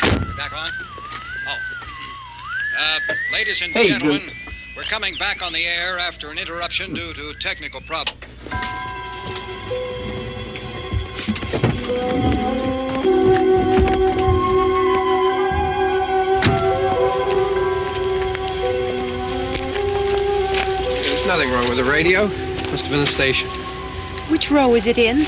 We're back on? Oh. Ladies and
Hey,
gentlemen, we're coming back on the air after an interruption due to technical problem.
There's nothing wrong with the radio. Must have been the station.
Which row is it in?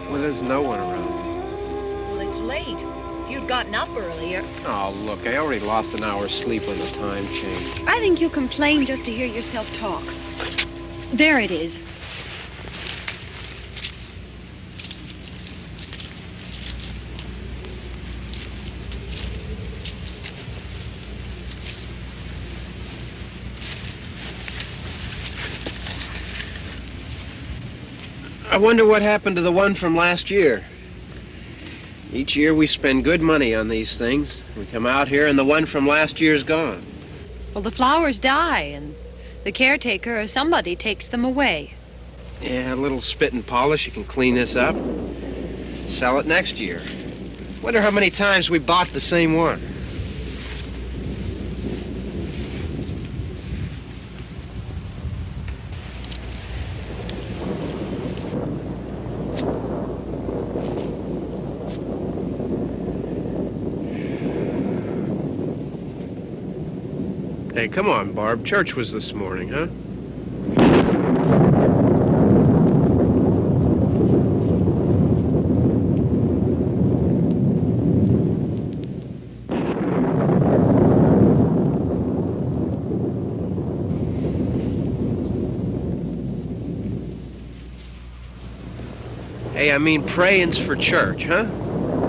Well, there's no one around.
Well, it's late. If you'd gotten up earlier.
Oh, look, I already lost an hour's sleep when the time changed.
I think you complain just to hear yourself talk. There it is.
I wonder what happened to the one from last year. Each year we spend good money on these things. We come out here and the one from last year's gone.
Well, the flowers die, and the caretaker or somebody takes them away.
Yeah, a little spit and polish. You can clean this up. Sell it next year. Wonder how many times we bought the same one. Hey, come on, Barb. Church was this morning, huh? Hey, I mean praying's for church, huh?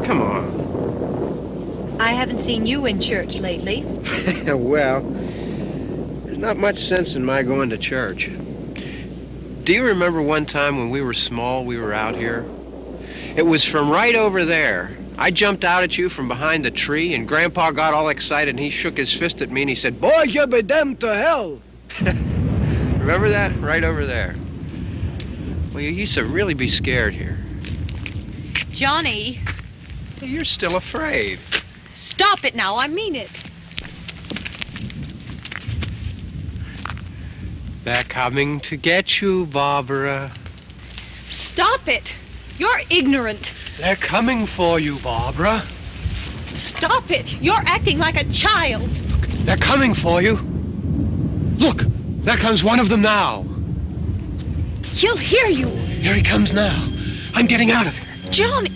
Come on.
I haven't seen you in church lately.
Well, there's not much sense in my going to church. Do you remember one time when we were small, we were out here? It was from right over there. I jumped out at you from behind the tree, and Grandpa got all excited, and he shook his fist at me, and he said, "Boy, you be damned to hell." Remember that? Right over there. Well, you used to really be scared here.
Johnny.
You're still afraid.
Stop it now, I mean it.
They're coming to get you, Barbara.
Stop it. You're ignorant.
They're coming for you, Barbara.
Stop it. You're acting like a child.
They're coming for you. Look, there comes one of them now.
He'll hear you.
Here he comes now. I'm getting out of here.
Johnny.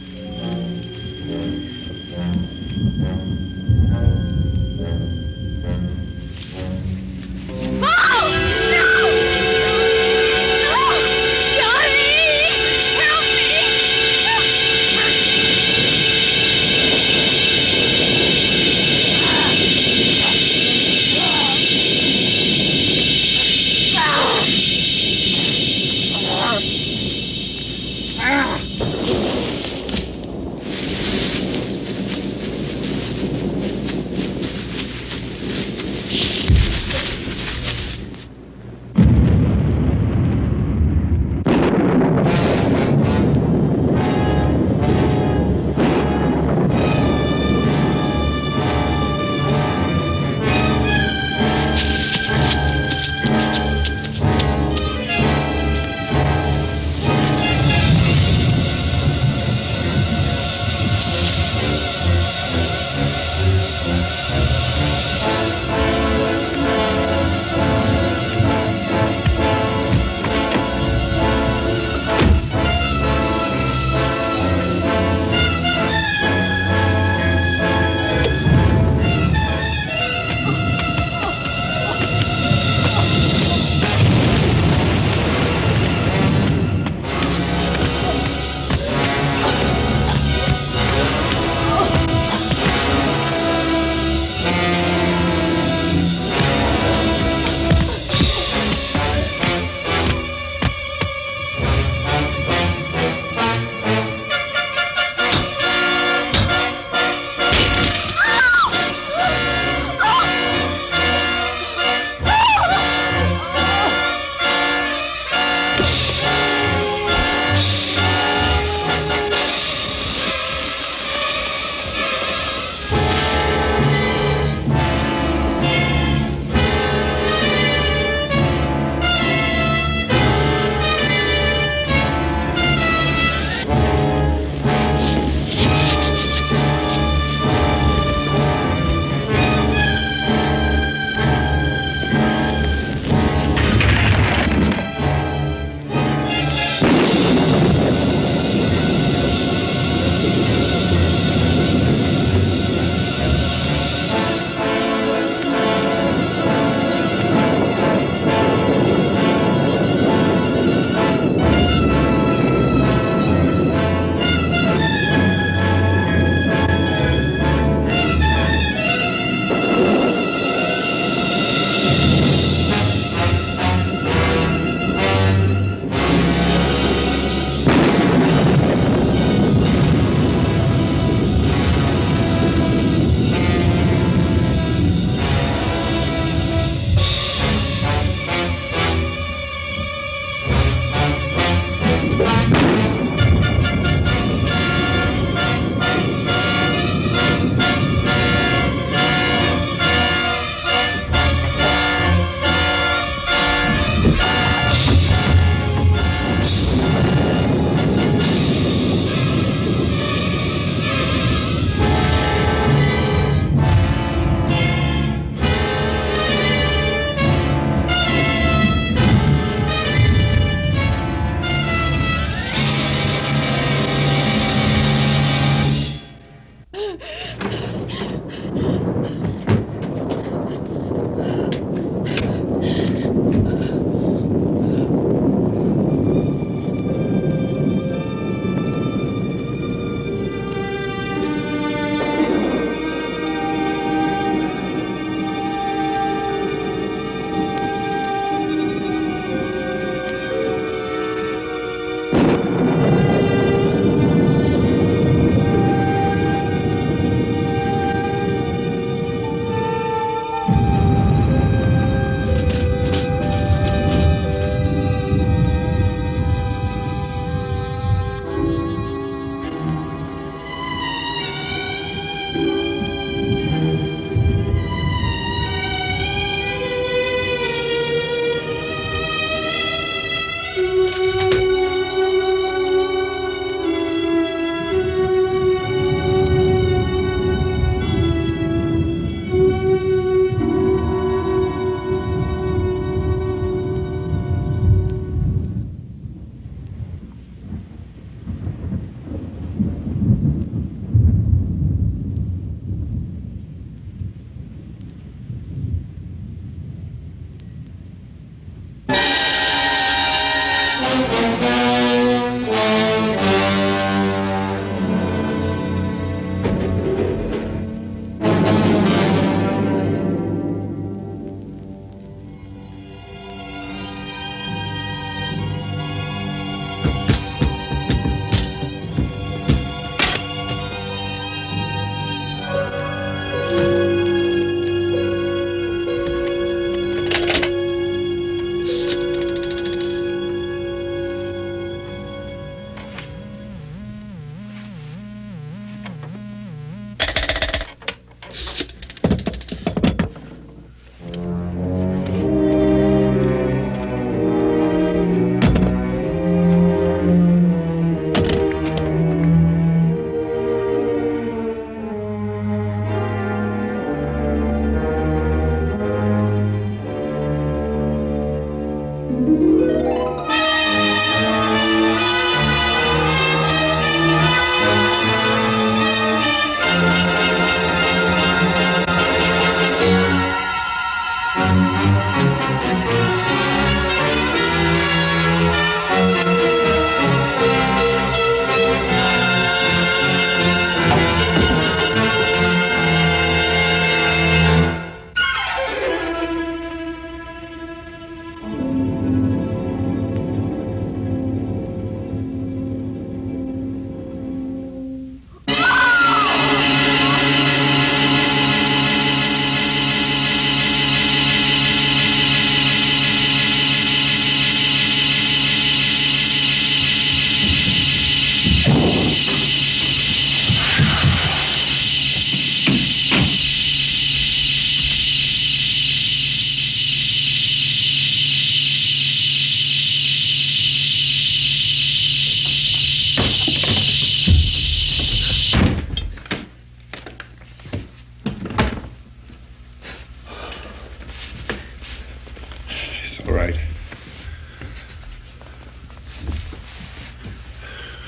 All right.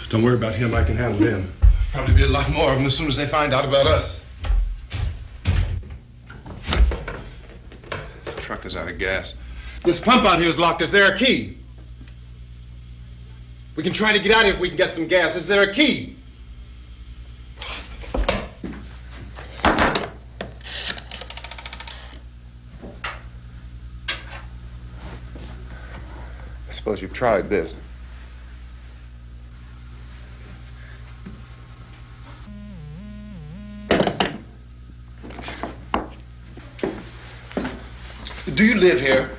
Don't worry about him. I can handle him. Probably be a lot more of them as soon as they find out about us. The truck is out of gas. This pump out here is locked. Is there a key? We can try to get out of here if we can get some gas. Is there a key? I suppose you've tried this. Do you live here?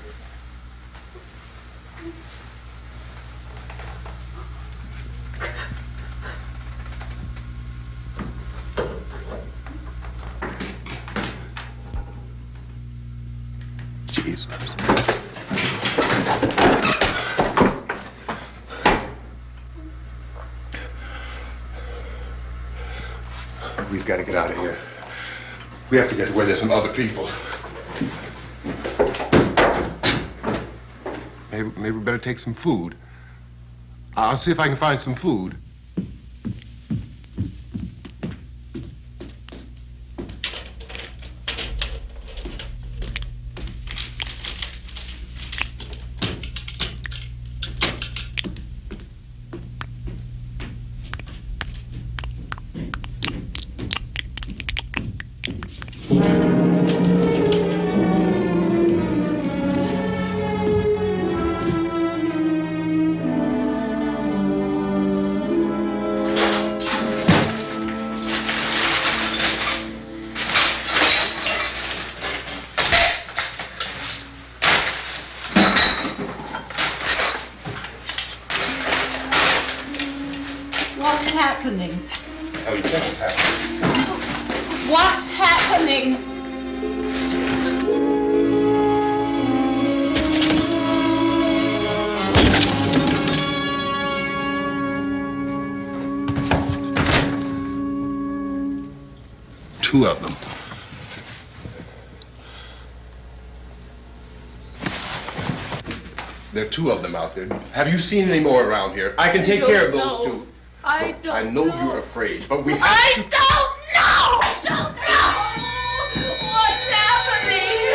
please. We've got to get out of here. We have to get to where there's some other people. Maybe we better take some food. I'll see if I can find some food.
What's happening?
How do you think it's happening?
What's happening?
Two of them. There are two of them out there. Have you seen any more around here? I can take care of those two.
I don't
I know you're afraid, but we have
I
to...
don't know! I don't know! What's happening?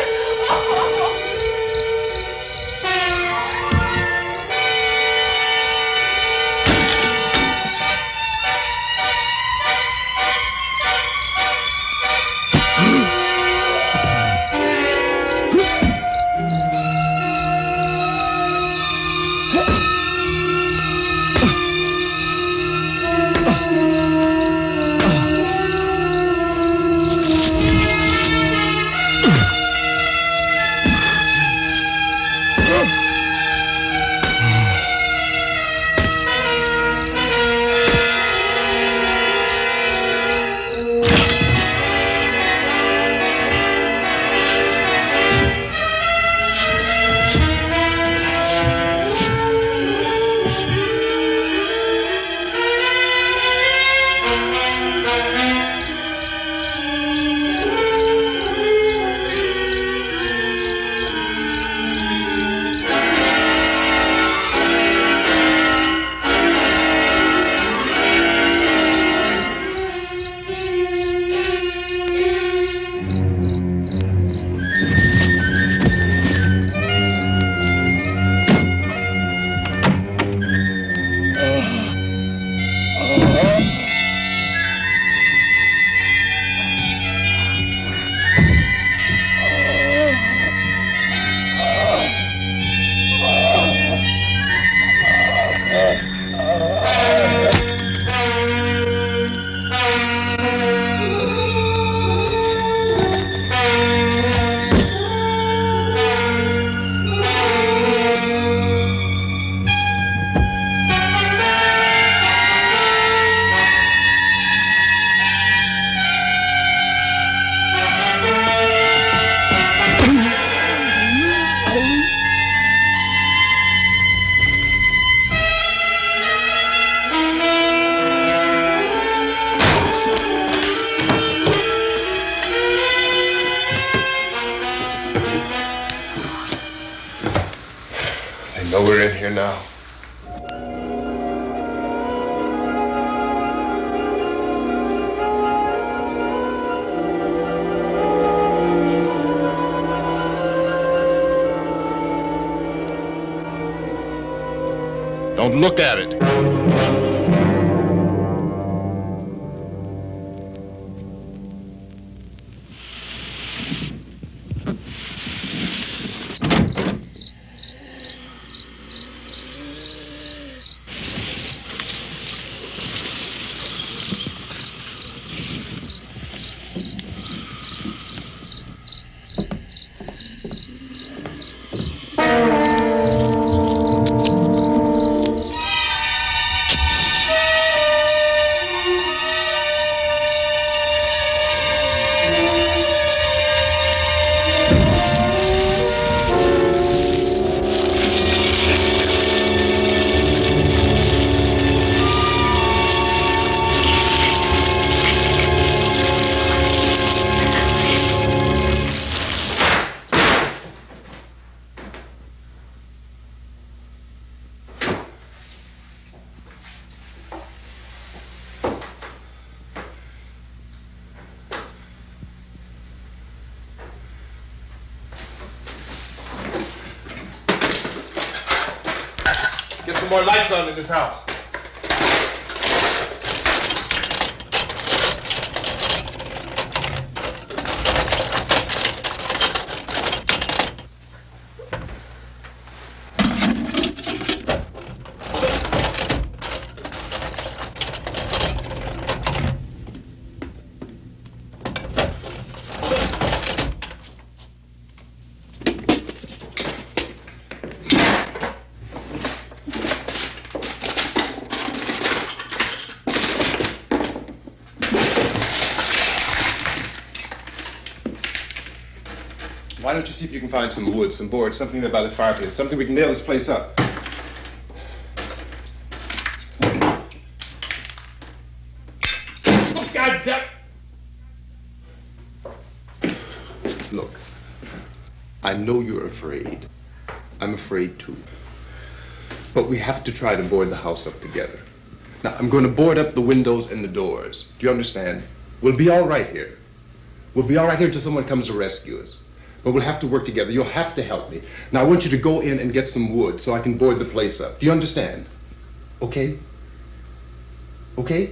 I know we're in here now. Don't look at it. some more lights on in this house. Why don't you see if you can find some wood, some boards, something there by the fireplace, something we can nail this place up. Oh, God damn!
Look, I know you're afraid. I'm afraid too. But we have to try to board the house up together. Now, I'm going to board up the windows and the doors. Do you understand? We'll be all right here. We'll be all right here until someone comes to rescue us. But we'll have to work together. You'll have to help me. Now, I want you to go in and get some wood so I can board the place up. Do you understand? Okay? Okay?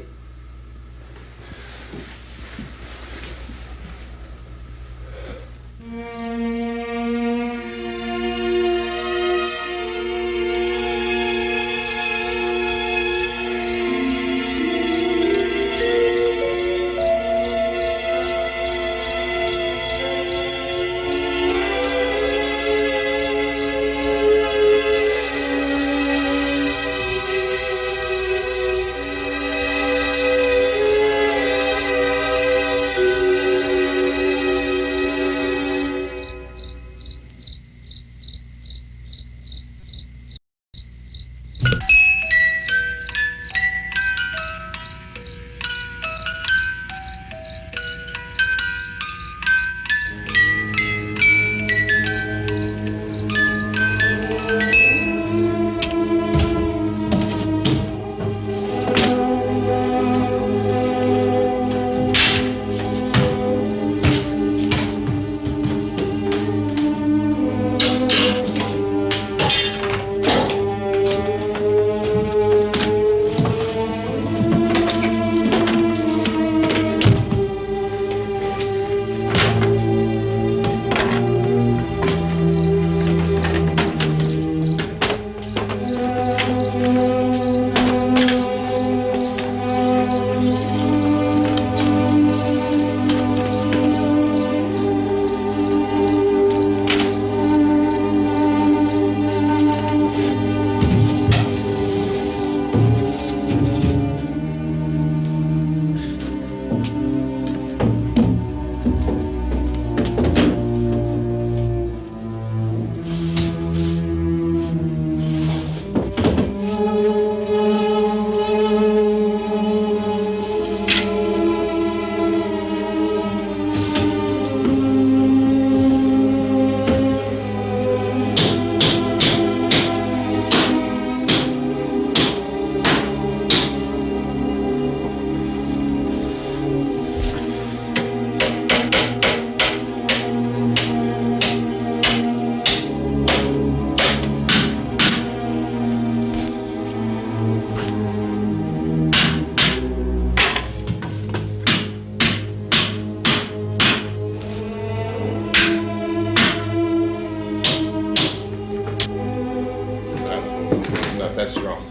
That's strong.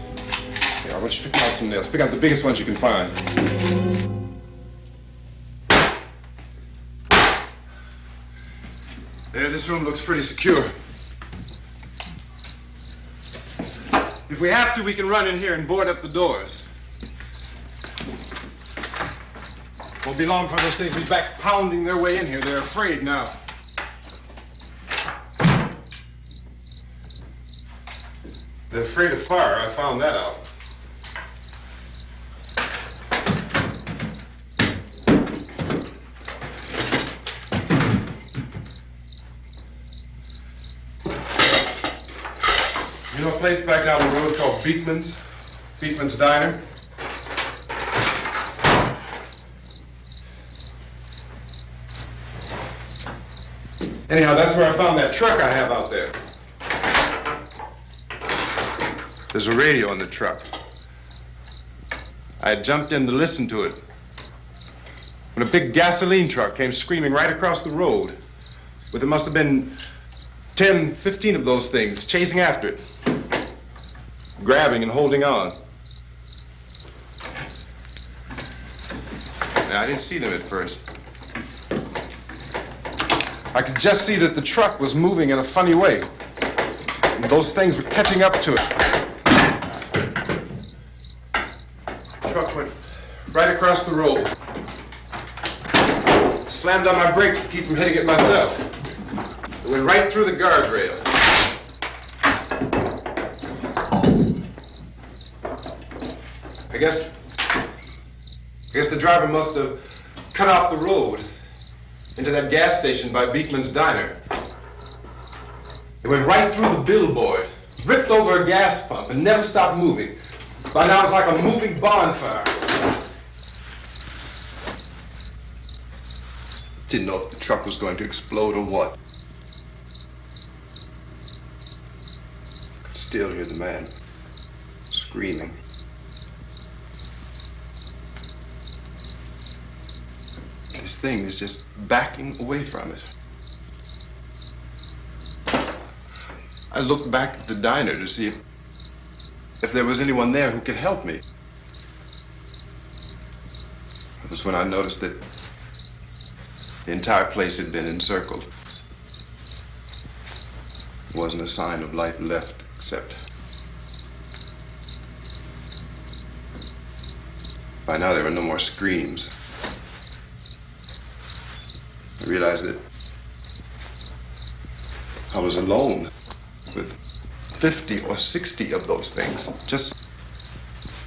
Here, I want you to pick out some nails. Pick out the biggest ones you can find. There, this room looks pretty secure. If we have to, we can run in here and board up the doors. Won't be long for those things to be back pounding their way in here. They're afraid now. They're afraid of fire. I found that out. You know a place back down the road called Beekman's? Beekman's Diner? Anyhow, that's where I found that truck I have out there. There's a radio in the truck. I had jumped in to listen to it when a big gasoline truck came screaming right across the road with, there must have been 10, 15 of those things chasing after it, grabbing and holding on. Now, I didn't see them at first. I could just see that the truck was moving in a funny way. And those things were catching up to it. The truck went right across the road. Slammed on my brakes to keep from hitting it myself. It went right through the guardrail. I guess the driver must have cut off the road into that gas station by Beekman's Diner. It went right through the billboard, ripped over a gas pump, and never stopped moving. By now, it was like a moving bonfire. Didn't know if the truck was going to explode or what. Could still hear the man screaming. This thing is just backing away from it. I looked back at the diner to see if there was anyone there who could help me. It was when I noticed that the entire place had been encircled. There wasn't a sign of life left except by now there were no more screams. I realized that I was alone with 50 or 60 of those things, just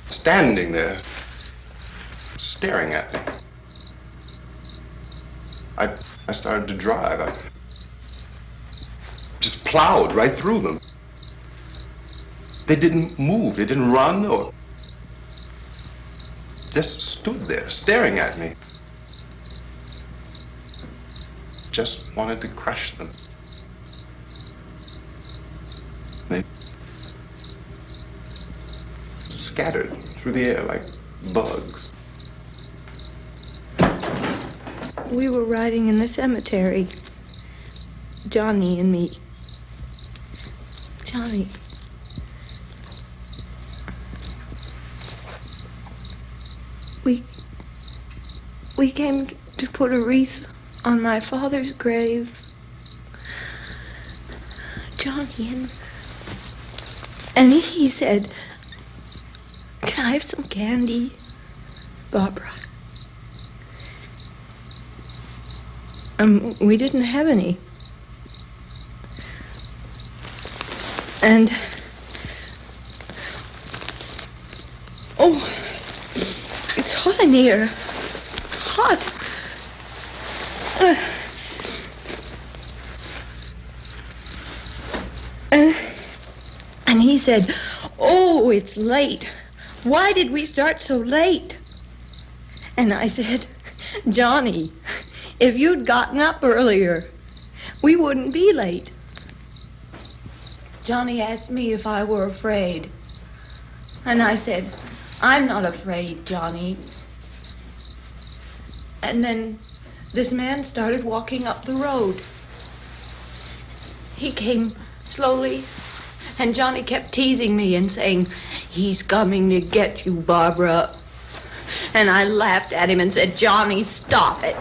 standing there, staring at me. I started to drive. I just plowed right through them. They didn't move, they didn't run or just stood there staring at me. Just wanted to crush them. They scattered through the air like bugs.
We were riding in the cemetery, Johnny and me. Johnny. We came to put a wreath on my father's grave. Johnny, and he said, "Can I have some candy, Barbara?" We didn't have any. And oh, it's hot in here. Hot. And he said, "Oh, it's late. Why did we start so late?" And I said, "Johnny, if you'd gotten up earlier, we wouldn't be late." Johnny asked me if I were afraid. And I said, "I'm not afraid, Johnny." And then this man started walking up the road. He came slowly, and Johnny kept teasing me and saying, "He's coming to get you, Barbara." And I laughed at him and said, "Johnny, stop it."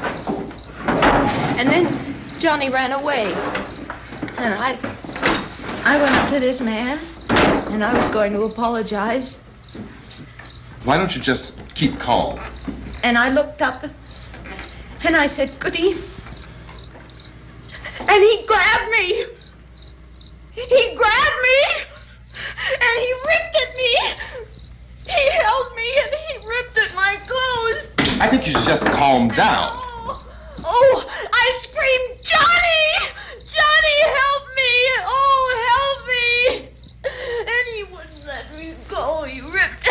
And then Johnny ran away. And I went up to this man, and I was going to apologize.
Why don't you just keep calm?
And I looked up, and I said, "Good evening." And he grabbed me. He grabbed me, and he ripped at me. He held me, and he ripped at my clothes.
I think you should just calm down.
Oh, I screamed, "Johnny! Johnny, help me! Oh, help me!" And he wouldn't let me go. He ripped.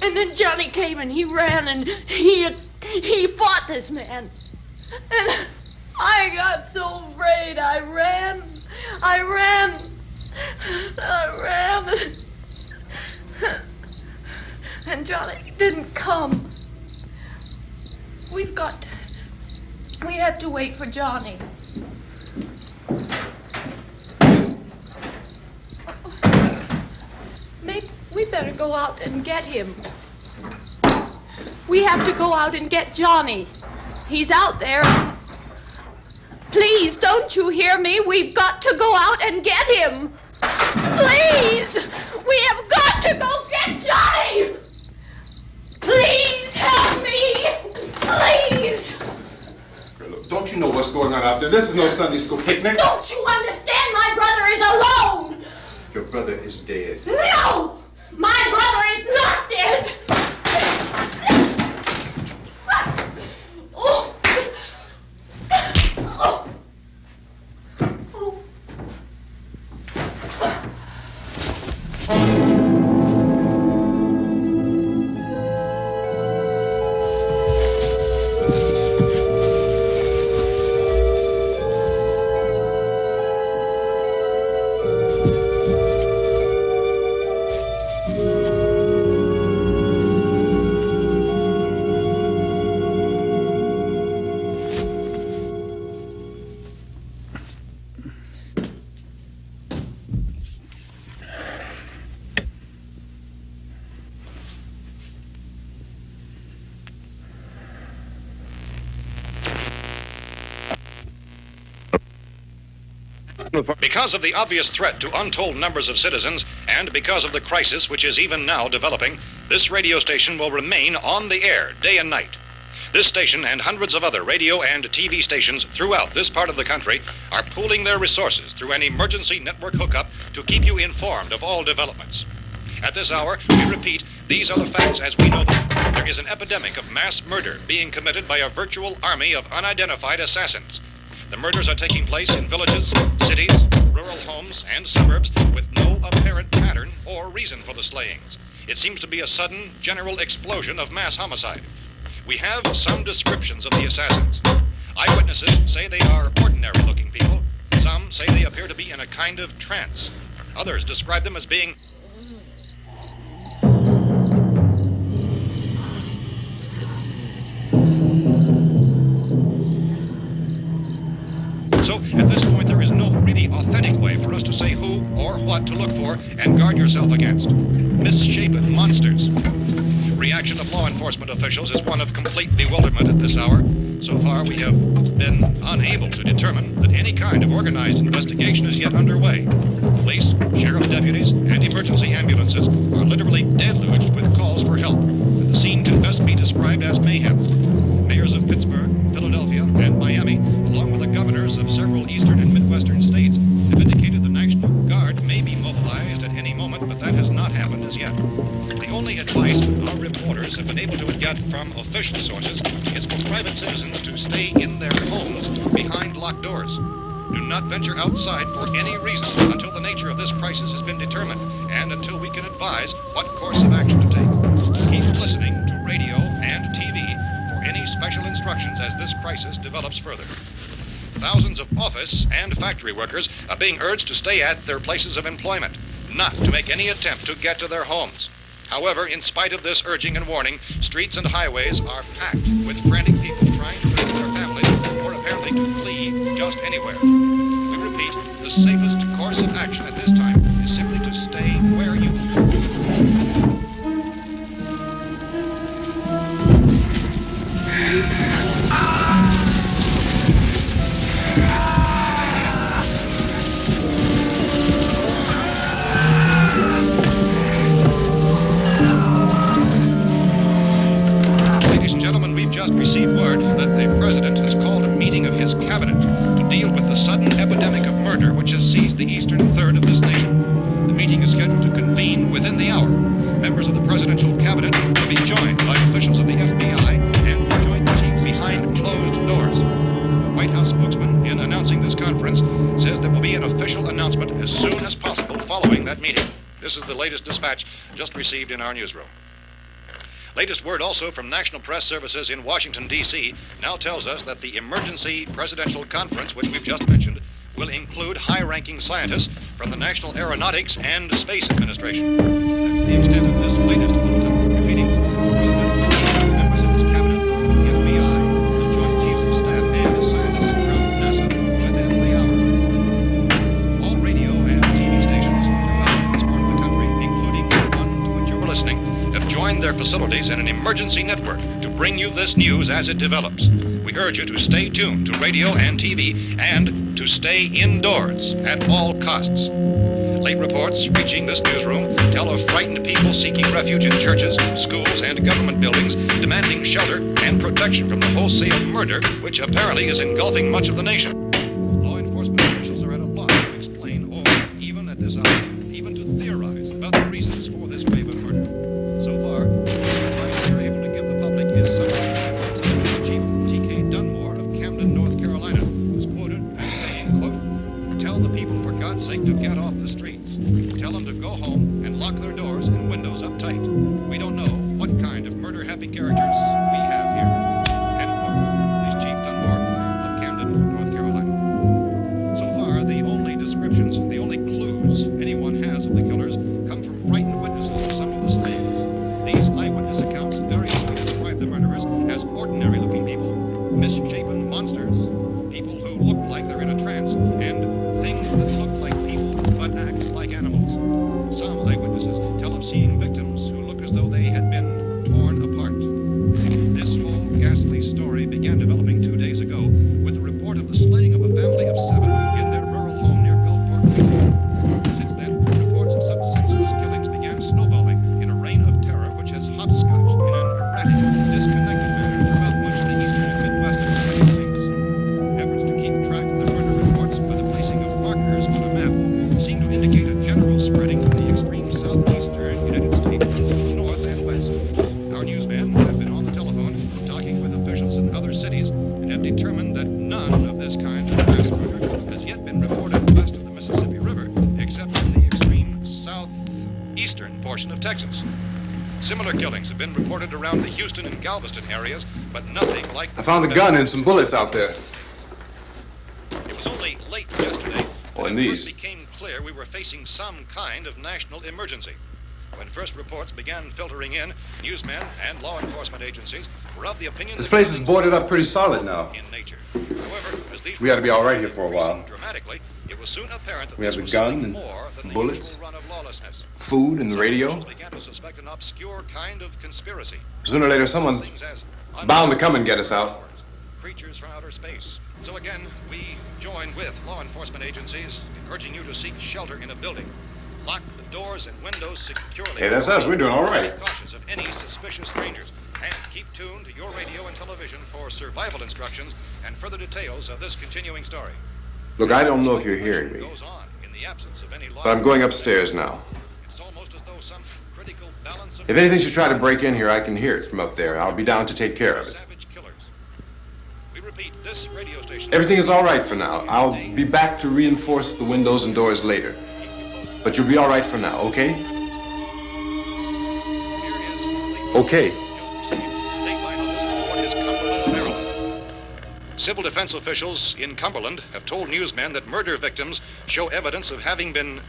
And then Johnny came and he ran and he fought this man. And I got so afraid. I ran.
I ran. And Johnny didn't come. We have to wait for Johnny. Maybe we better go out and get him. We have to go out and get Johnny. He's out there. Please, don't you hear me? We've got to go out and get him. Please! We have got to go get Johnny! Please help me! Please!
Look, don't you know what's going on out there? This is no Sunday school picnic.
Don't you understand? My brother is alone!
Your brother is dead.
No! My brother is not dead! Oh. Oh.
Because of the obvious threat to untold numbers of citizens, and because of the crisis which is even now developing, this radio station will remain on the air day and night. This station and hundreds of other radio and TV stations throughout this part of the country are pooling their resources through an emergency network hookup to keep you informed of all developments. At this hour, we repeat, these are the facts as we know them. There is an epidemic of mass murder being committed by a virtual army of unidentified assassins. The murders are taking place in villages, cities, rural homes, and suburbs with no apparent pattern or reason for the slayings. It seems to be a sudden, general explosion of mass homicide. We have some descriptions of the assassins. Eyewitnesses say they are ordinary-looking people. Some say they appear to be in a kind of trance. Others describe them as being So, at this point, there is no really authentic way for us to say who or what to look for and guard yourself against. Misshapen monsters. Reaction of law enforcement officials is one of complete bewilderment at this hour. So far, we have been unable to determine that any kind of organized investigation is yet underway. Police, sheriff's deputies, and emergency ambulances are literally deluged with calls for help. The scene can best be described as mayhem. Mayors of Pittsburgh, Philadelphia, and Miami, along with the governors of several eastern and midwestern states, have indicated the National Guard may be mobilized at any moment, but that has not happened as yet. The only advice our reporters have been able to get from official sources is for private citizens to stay in their homes behind locked doors. Do not venture outside for any reason until the nature of this crisis has been determined and until we can advise what course of action to take. Keep listening to radio and TV for any special instructions as this crisis develops further. Thousands of office and factory workers are being urged to stay at their places of employment, not to make any attempt to get to their homes. However, in spite of this urging and warning, streets and highways are packed with frantic people trying to reach their families or apparently to flee just anywhere. We repeat, the safest course of action at this time is simply to stay where you just received word that the president has called a meeting of his cabinet to deal with the sudden epidemic of murder which has seized the eastern third of this nation. The meeting is scheduled to convene within the hour. Members of the presidential cabinet will be joined by officials of the FBI and joint chiefs behind closed doors. The White House spokesman, in announcing this conference, says there will be an official announcement as soon as possible following that meeting. This is the latest dispatch just received in our newsroom. Latest word also from National Press Services in Washington, D.C. now tells us that the emergency presidential conference, which we've just mentioned, will include high-ranking scientists from the National Aeronautics and Space Administration. That's the extent of this latest bulletin. Repeating, members of his cabinet, the FBI, the Joint Chiefs of Staff, and scientists from NASA within the hour. All radio and TV stations throughout this part of the country, including the one to which you were listening, have joined their facilities in an emergency network to bring you this news as it develops. We urge you to stay tuned to radio and TV and to stay indoors at all costs. Late reports reaching this newsroom tell of frightened people seeking refuge in churches, schools, and government buildings, demanding shelter and protection from the wholesale murder which apparently is engulfing much of the nation. Law enforcement officials are at a loss to explain or, even at this hour, even to theorize about the reasons for this wave of murder. So far, the advice they are able to give the public is summary reports of Chief T.K. Dunmore of Camden, North Carolina, who's quoted as saying, quote, "Tell the people, for God's sake, to get off the streets. Tell them to go home and lock their doors and windows up tight. We don't know what kind of murder-happy characters we have here." End quote. This Chief Dunmore of Camden, North Carolina. So far, the only descriptions, the only clues anyone has of the killers come from frightened witnesses of some of the slayings. These eyewitness accounts variously describe the murderers as ordinary-looking people, misshapen monsters, people who look like they're in a trance, and things that look like people but act like animals. Some eyewitnesses tell of seeing victims who look as though they had been torn apart. This whole ghastly story began developing 2 days ago with the report of the slaying of a family of 7 in their rural home near Gulfport, Louisiana. Since then, reports of such senseless killings began snowballing in a reign of terror which has hopscotched in an erratic, disconnected manner throughout much of the eastern and midwestern United States. Efforts to keep track of the murder reports by the placing of markers on a map seem to indicate a general spreading from the extreme southeastern United States to the north and west. Our newsmen have been on the telephone talking with officials in other cities and have determined that none of this kind of mass murder has yet been reported west of the Mississippi River, except in the extreme southeastern portion of Texas. Similar killings have been reported around the Houston and Galveston areas, but nothing like...
I found a gun and some bullets out there.
It was only late yesterday
Oh,
that
and
it
these.
first became clear we were facing some kind of national emergency. When first reports began filtering in, newsmen and law enforcement agencies were of the opinion
This
that
place is boarded up pretty solid now.
in nature. However, as these
We ought to be all right here for a while.
dramatically, it was soon apparent that
We have
this
the
was
gun
something
and
more than the
bullets,
usual run of lawlessness.
food and the radio.
Officials began to suspect an obscure kind of conspiracy.
Sooner or later, someone's
Things as
bound to come and get us out.
creatures from outer space. So again, we join with law enforcement agencies in urging you to seek shelter in a building. Lock the doors and windows securely.
Hey, that's us. We're doing all right.
Be cautious of any suspicious strangers. And keep tuned to your radio and television for survival instructions and further details of this continuing story.
Look, I don't know if you're hearing me,
Goes on in the absence of any law.
but I'm going upstairs now.
It's almost as though some critical balance of
If anything should try to break in here, I can hear it from up there. I'll be down to take care of it.
savage killers. We repeat, this radio station.
Everything is all right for now. I'll be back to reinforce the windows and doors later. But you'll be all right for now, okay? Okay.
Civil defense officials in Cumberland have told newsmen that murder victims show evidence of having been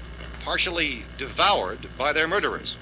partially devoured by their murderers.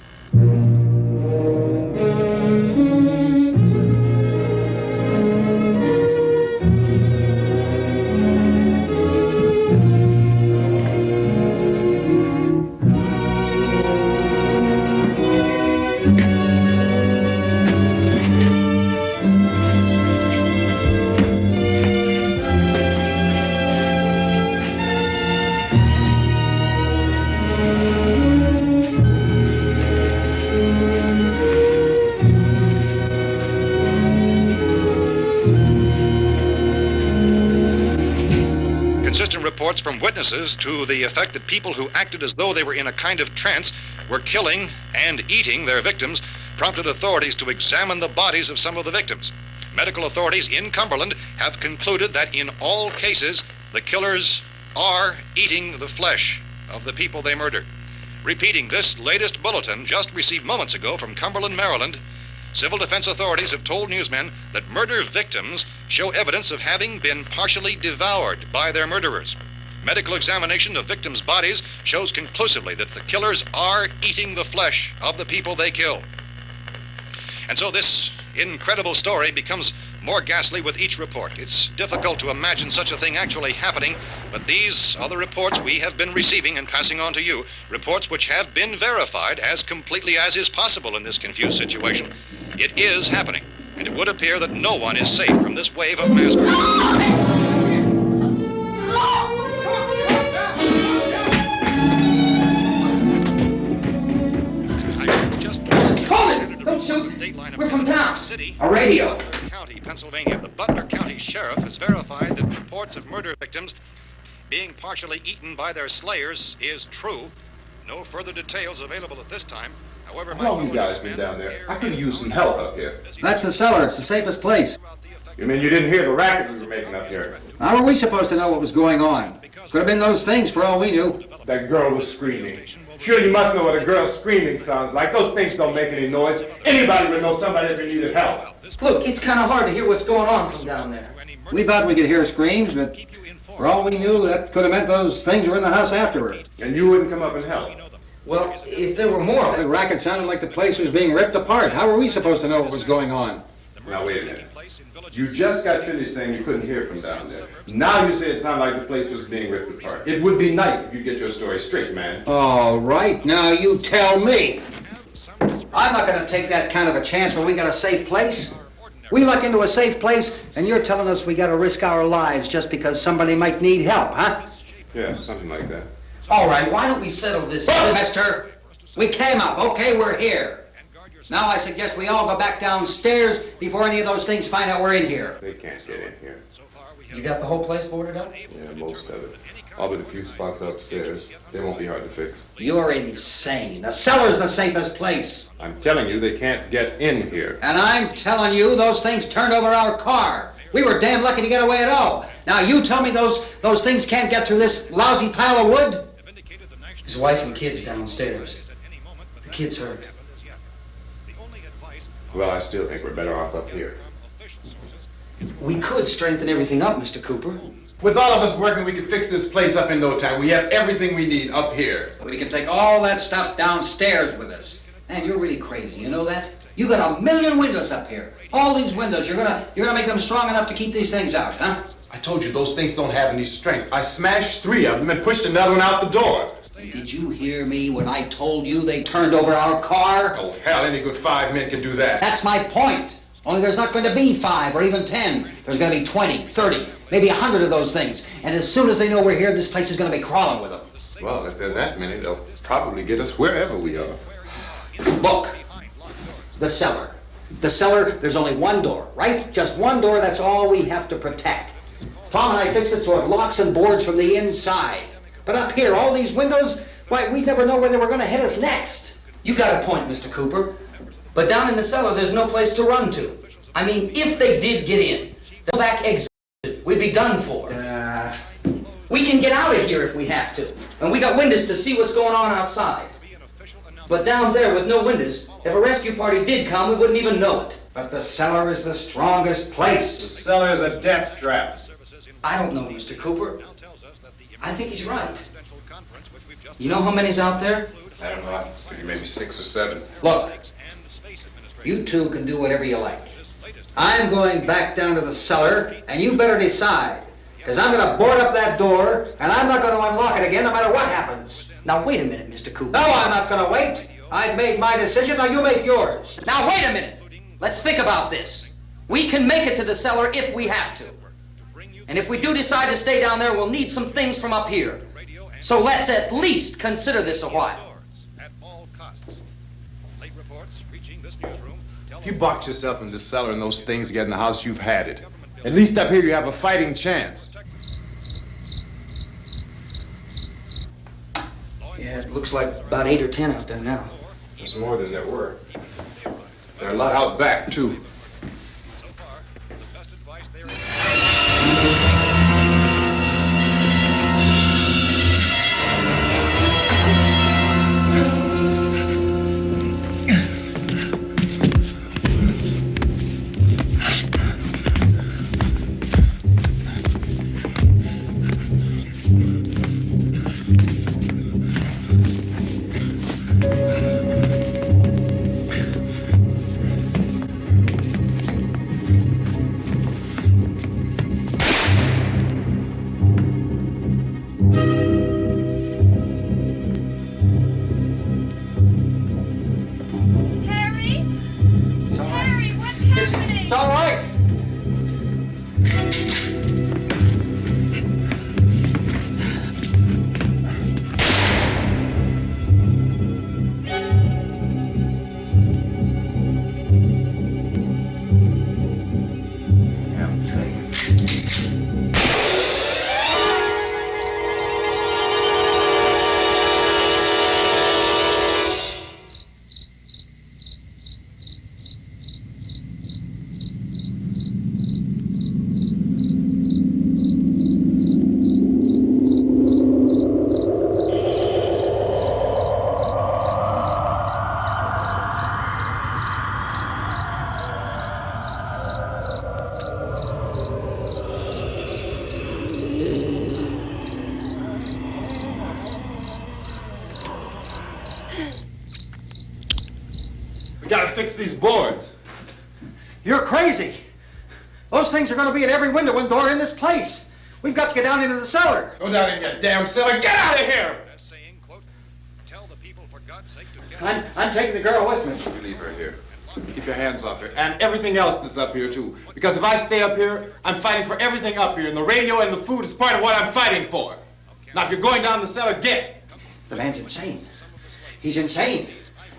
Consistent reports from witnesses to the effect that people who acted as though they were in a kind of trance were killing and eating their victims prompted authorities to examine the bodies of some of the victims. Medical authorities in Cumberland have concluded that in all cases, the killers are eating the flesh of the people they murdered. Repeating this latest bulletin just received moments ago from Cumberland, Maryland, civil defense authorities have told newsmen that murder victims show evidence of having been partially devoured by their murderers. Medical examination of victims' bodies shows conclusively that the killers are eating the flesh of the people they kill. And so this incredible story becomes more ghastly with each report. It's difficult to imagine such a thing actually happening, but these are the reports we have been receiving and passing on to you, reports which have been verified as completely as is possible in this confused situation. It is happening, and it would appear that no one is safe from this wave of mass murder.
Don't shoot! We're from town.
A
radio.
County, Pennsylvania. The Butler County Sheriff has verified that reports of murder victims being partially eaten by their slayers is true. No further details available at this time. However,
How long have you guys been down there? I could use some help up here.
That's the cellar. It's the safest place.
You mean you didn't hear the racket we were making up here?
How were we supposed to know what was going on? Could have been those things for all we knew.
That girl was screaming. Sure, you must know what a girl screaming sounds like. Those things don't make any noise. Anybody would know somebody ever needed help.
Look, it's kind of hard to hear what's going on from down there.
We thought we could hear screams, but for all we knew, that could have meant those things were in the house afterward.
And you wouldn't come up and help?
Well, if there were more...
The racket sounded like the place was being ripped apart. How were we supposed to know what was going on?
Now, wait a minute. You just got finished saying you couldn't hear from down there. Now you say it sounded like the place was being ripped apart. It would be nice if you get your story straight, man.
All right, now you tell me. I'm not going to take that kind of a chance when we got a safe place. We luck into a safe place, and you're telling us we got to risk our lives just because somebody might need help, huh?
Yeah, something like that.
All right, why don't we settle this?
Look, mister, we came up. Okay, we're here. Now I suggest we all go back downstairs before any of those things find out we're in here.
They can't get in here.
You got the whole place boarded up?
Yeah, most of it. All but a few spots upstairs. They won't be hard to fix.
You're insane. The cellar's the safest place.
I'm telling you, they can't get in here.
And I'm telling you, those things turned over our car. We were damn lucky to get away at all. Now you tell me those things can't get through this lousy pile of wood?
His wife and kids downstairs. The kid's hurt.
Well, I still think we're better off up here.
We could strengthen everything up, Mr. Cooper.
With all of us working, we could fix this place up in no time. We have everything we need up here.
We can take all that stuff downstairs with us. Man, you're really crazy, you know that? You got 1,000,000 windows up here. All these windows, you're gonna make them strong enough to keep these things out, huh?
I told you those things don't have any strength. I smashed 3 of them and pushed another one out the door.
Did you hear me when I told you they turned over our car?
Oh, hell, any good 5 men can do that.
That's my point. Only there's not going to be 5 or even 10. There's going to be 20, 30, maybe 100 of those things. And as soon as they know we're here, this place is going to be crawling with them.
Well, if there are that many, they'll probably get us wherever we are.
Look, the cellar. The cellar, there's only one door, right? Just one door, that's all we have to protect. Tom and I fixed it so it locks and boards from the inside. But up here, all these windows, why, we'd never know where they were going to hit us next.
You got a point, Mr. Cooper. But down in the cellar, there's no place to run to. I mean, if they did get in, the back exit, we'd be done for. We can get out of here if we have to. And we got windows to see what's going on outside. But down there with no windows, if a rescue party did come, we wouldn't even know it.
But the cellar is the strongest place.
The cellar is a death trap.
I don't know, Mr. Cooper. I think he's right. You know how many's out there?
I don't know. I figure maybe 6 or 7.
Look, you two can do whatever you like. I'm going back down to the cellar, and you better decide. Because I'm going to board up that door, and I'm not going to unlock it again no matter what happens.
Now, wait a minute, Mr. Cooper.
No, I'm not going to wait. I've made my decision, now you make yours.
Now, wait a minute. Let's think about this. We can make it to the cellar if we have to. And if we do decide to stay down there, we'll need some things from up here. So let's at least consider this a while.
If you box yourself in the cellar and those things get in the house, you've had it. At least up here you have a fighting chance.
Yeah, it looks like about 8 or 10 out there now.
There's more than there were. There are a lot out back, too.
gotta fix these boards.
You're crazy. Those things are going to be at every window and door in this place. We've got to get down into the cellar.
Go down in that damn cellar. Get out of here!
I'm taking the girl with me.
You leave her here. Keep your hands off her. And everything else that's up here, too. Because if I stay up here, I'm fighting for everything up here. And the radio and the food is part of what I'm fighting for. Now, if you're going down the cellar, get.
The man's insane. He's insane.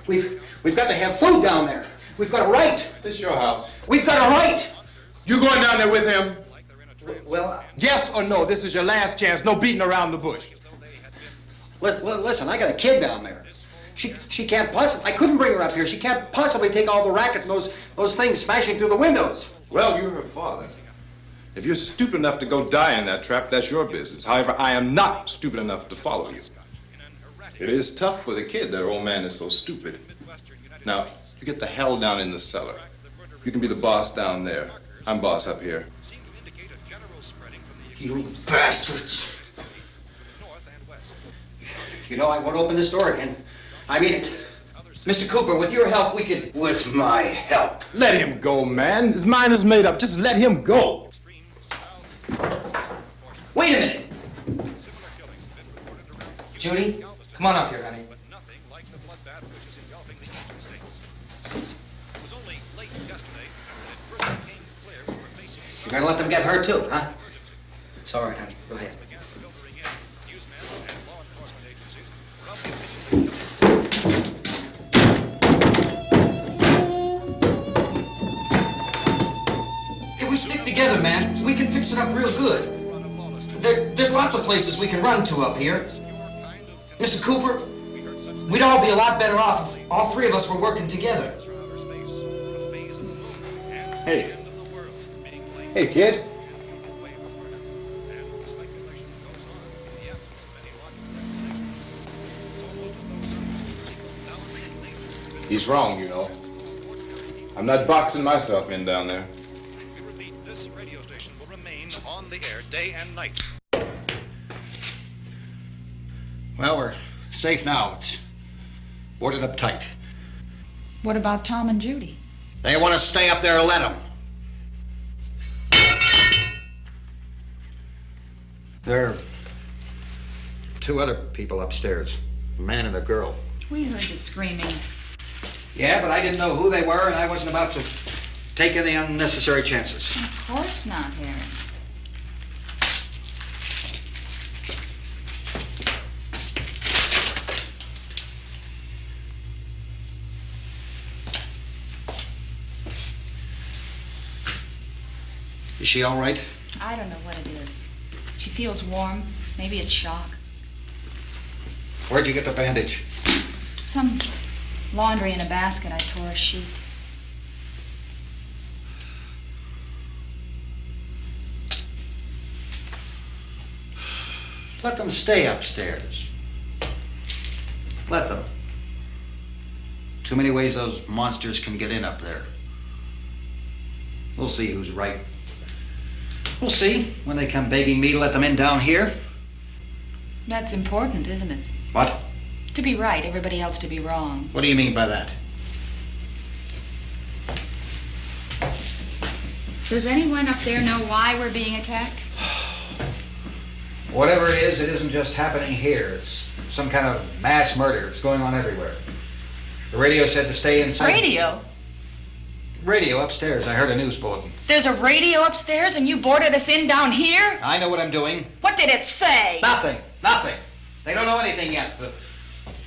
We've got to have food down there. We've got a right.
This is your house.
We've got a right.
You going down there with him?
Well,
yes or no? This is your last chance. No beating around the bush.
Listen, I got a kid down there. She can't possibly. I couldn't bring her up here. She can't possibly take all the racket and those things smashing through the windows.
Well, you're her father. If you're stupid enough to go die in that trap, that's your business. However, I am not stupid enough to follow you. It is tough for the kid. That old man is so stupid. Now, you get the hell down in the cellar. You can be the boss down there. I'm boss up here.
You bastards. You know, I won't open this door again. I mean it.
Mr. Cooper, with your help, we could...
With my help.
Let him go, man. His mind is made up. Just let him go.
Wait a minute. Judy, come on up here, honey.
You're gonna let them get hurt too, huh?
It's all right, honey. Go ahead. If we stick together, man, we can fix it up real good. There's lots of places we can run to up here. Mr. Cooper, we'd all be a lot better off if all three of us were working together.
Hey. Hey, kid. He's wrong, you know. I'm not boxing myself in down there.
This radio station will remain on the air day and night.
Well, we're safe now. It's boarded up tight.
What about Tom and Judy?
They want to stay up there, let them. There are two other people upstairs, a man and a girl.
We heard the screaming.
Yeah, but I didn't know who they were, and I wasn't about to take any unnecessary chances.
Of course not, Harry.
Is she all right?
I don't know what it is. She feels warm. Maybe it's shock.
Where'd you get the bandage?
Some laundry in a basket. I tore a sheet.
Let them stay upstairs. Let them. Too many ways those monsters can get in up there. We'll see who's right. We'll see when they come begging me to let them in down here.
That's important, isn't it?
What?
To be right, everybody else to be wrong.
What do you mean by that?
Does anyone up there know why we're being attacked?
Whatever it is, it isn't just happening here. It's some kind of mass murder. It's going on everywhere. The radio said to stay inside.
Radio?
Radio upstairs. I heard a news bulletin.
There's a radio upstairs and you boarded us in down here?
I know what I'm doing.
What did it say?
Nothing. Nothing. They don't know anything yet.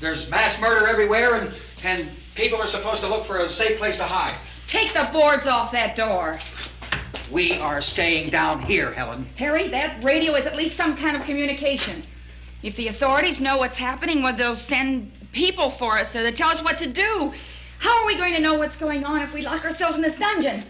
There's mass murder everywhere, and people are supposed to look for a safe place to hide.
Take the boards off that door.
We are staying down here, Helen.
Harry, that radio is at least some kind of communication. If the authorities know what's happening, well, they'll send people for us to tell us what to do. How are we going to know what's going on if we lock ourselves in this dungeon?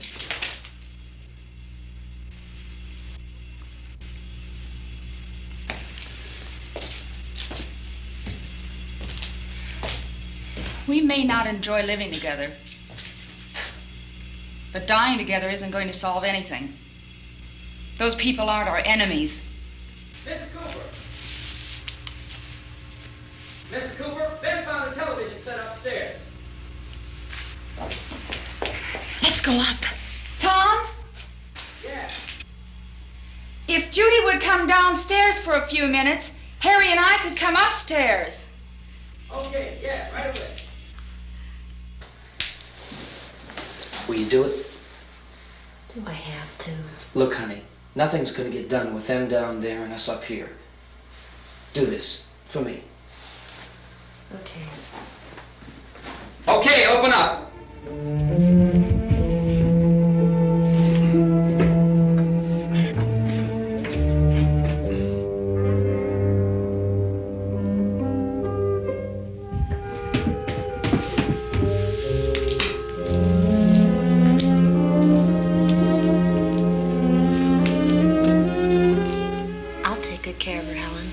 We may not enjoy living together, but dying together isn't going to solve anything. Those people aren't our enemies.
Mr. Cooper! Mr. Cooper, Ben found a television set upstairs.
go up. Tom?
Yeah.
If Judy would come downstairs for a few minutes, Harry and I could come upstairs.
Okay, yeah, right away. Will you do it?
Do I have to?
Look, honey, nothing's gonna get done with them down there and us up here. Do this for me.
Okay.
Okay, open up.
I'll take good care of her, Helen.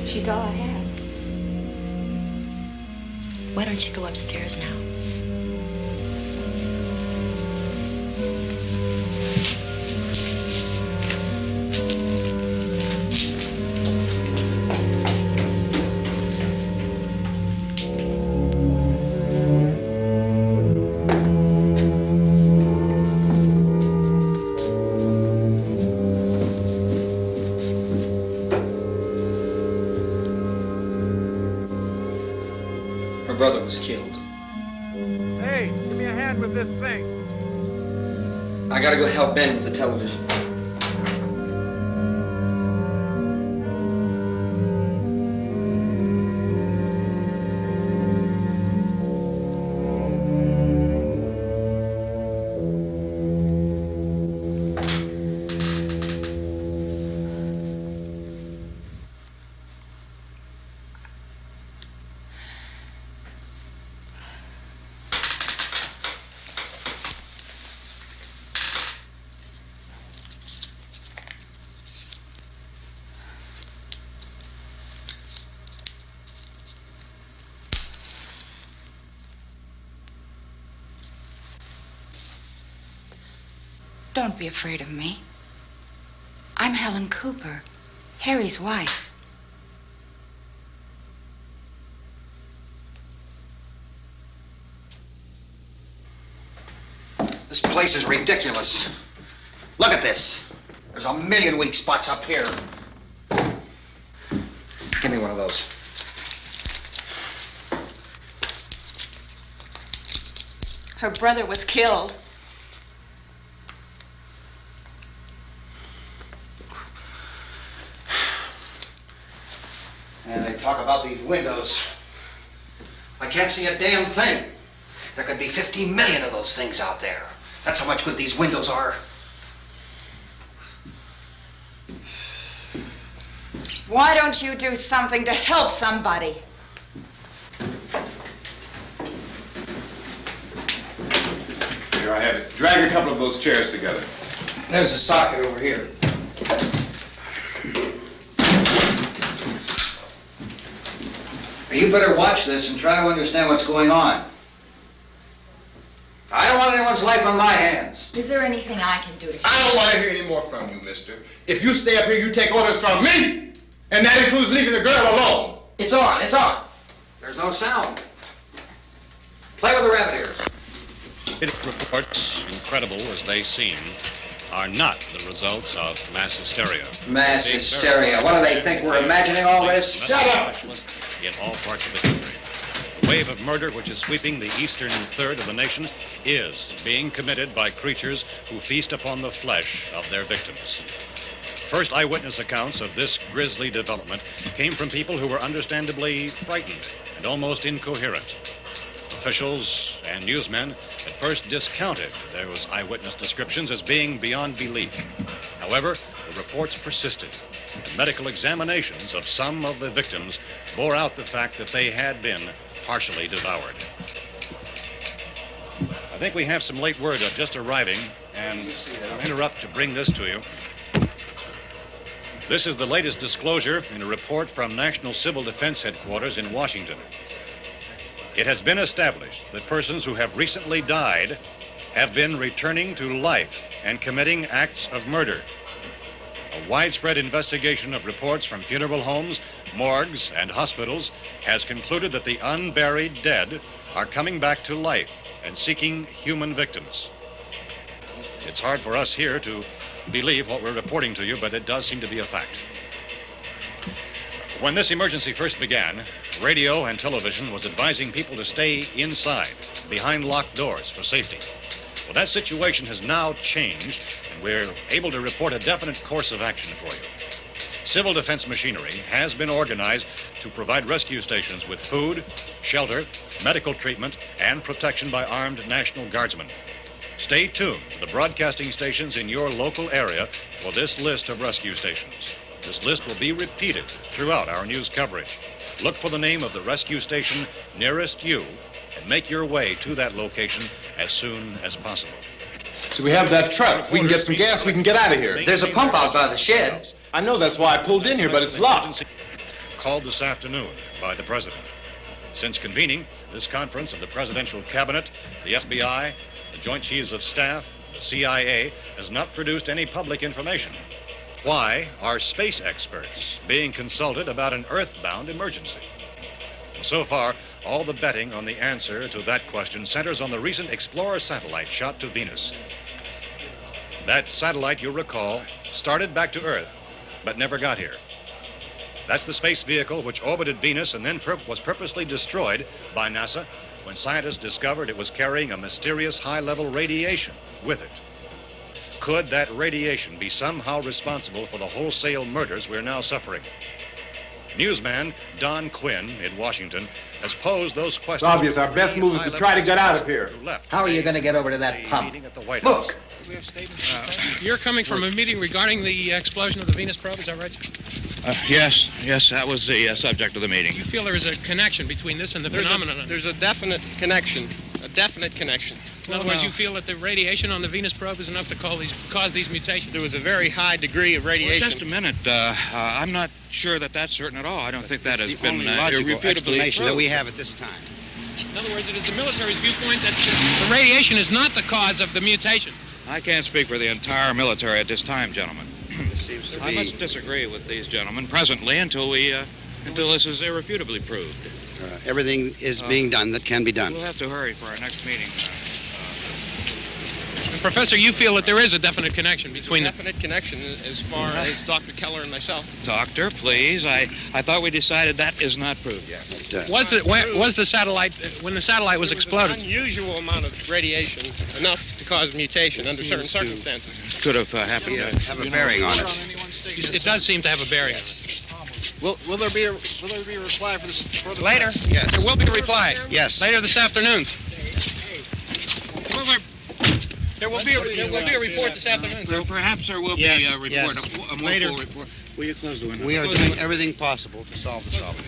She's all I have. Why don't you go upstairs now?
Her brother was killed.
Hey, give me a hand with this thing.
I gotta go help Ben with the television.
Don't be afraid of me. I'm Helen Cooper, Harry's wife.
This place is ridiculous. Look at this. There's a million weak spots up here. Give me one of those.
Her brother was killed.
And they talk about these windows. I can't see a damn thing. There could be 15 million of those things out there. That's how much good these windows are.
Why don't you do something to help somebody?
Here I have it. Drag a couple of those chairs together.
There's a socket over here. You better watch this and try to understand what's going on. I don't want anyone's life on my hands.
Is there anything I can do to help?
I don't want to hear any more from you, mister. If you stay up here, you take orders from me. And that includes leaving the girl alone.
It's on, it's on.
There's no sound. Play with the rabbit ears.
Reports, incredible as they seem, are not the results of mass hysteria.
Mass hysteria. What do they think? We're imagining all this? Shut up!
In all parts of the country. The wave of murder which is sweeping the eastern third of the nation is being committed by creatures who feast upon the flesh of their victims. First eyewitness accounts of this grisly development came from people who were understandably frightened and almost incoherent. Officials and newsmen at first discounted those eyewitness descriptions as being beyond belief. However, the reports persisted. The medical examinations of some of the victims bore out the fact that they had been partially devoured. I think we have some late word just arriving, and I'll interrupt to bring this to you. This is the latest disclosure in a report from National Civil Defense Headquarters in Washington. It has been established that persons who have recently died have been returning to life and committing acts of murder. A widespread investigation of reports from funeral homes, morgues, and hospitals has concluded that the unburied dead are coming back to life and seeking human victims. It's hard for us here to believe what we're reporting to you, but it does seem to be a fact. When this emergency first began, radio and television was advising people to stay inside, behind locked doors for safety. Well, that situation has now changed, and we're able to report a definite course of action for you. Civil defense machinery has been organized to provide rescue stations with food, shelter, medical treatment, and protection by armed National Guardsmen. Stay tuned to the broadcasting stations in your local area for this list of rescue stations. This list will be repeated throughout our news coverage. Look for the name of the rescue station nearest you and make your way to that location as soon as possible.
So we have that truck. If we can get some gas, we can get out of here.
There's a pump out by the shed.
I know, that's why I pulled in here, but it's locked.
Called this afternoon by the President. Since convening this conference of the Presidential Cabinet, the FBI, the Joint Chiefs of Staff, the CIA has not produced any public information. Why are space experts being consulted about an earthbound emergency? So far, all the betting on the answer to that question centers on the recent Explorer satellite shot to Venus. That satellite, you'll recall, started back to Earth, but never got here. That's the space vehicle which orbited Venus and then was purposely destroyed by NASA when scientists discovered it was carrying a mysterious high-level radiation with it. Could that radiation be somehow responsible for the wholesale murders we're now suffering? Newsman Don Quinn in Washington has posed those questions.
It's obvious our best move is to try to get out of here.
How are you going to get over to that pump?
Look!
You're coming from a meeting regarding the explosion of the Venus probe, is that right?
Yes, that was the subject of the meeting.
Do you feel there is a connection between this and the phenomenon?
There's a definite connection.
In other words, you feel that the radiation on the Venus probe is enough to cause these mutations?
There was a very high degree of radiation.
Well, just a minute. I'm not sure that that's certain at all. I don't think that has been
logical explanation that we have at this time.
In other words, it is the military's viewpoint that the radiation is not the cause of the mutation.
I can't speak for the entire military at this time, gentlemen.
This seems to be...
I must disagree with these gentlemen presently until this is irrefutably proved.
Everything is being done that can be done.
We'll have to hurry for our next meeting.
And Professor, you feel that there is a definite connection between
definite connection as far as Dr. Keller and myself.
Doctor, please. I thought we decided that is not proved yet.
Was the satellite, when the satellite was exploded?
An unusual amount of radiation, enough to cause mutation under certain circumstances.
Could have happened.
Have a bearing on it.
It does seem to have a bearing.
Will there be a reply for the
later?
Yes.
There will be a reply.
Yes.
Later this afternoon. There will be a report this afternoon.
Well, perhaps there will be a report.
Yes.
A more
Later.
full report. Will you close the window?
We are doing everything possible to solve the problem.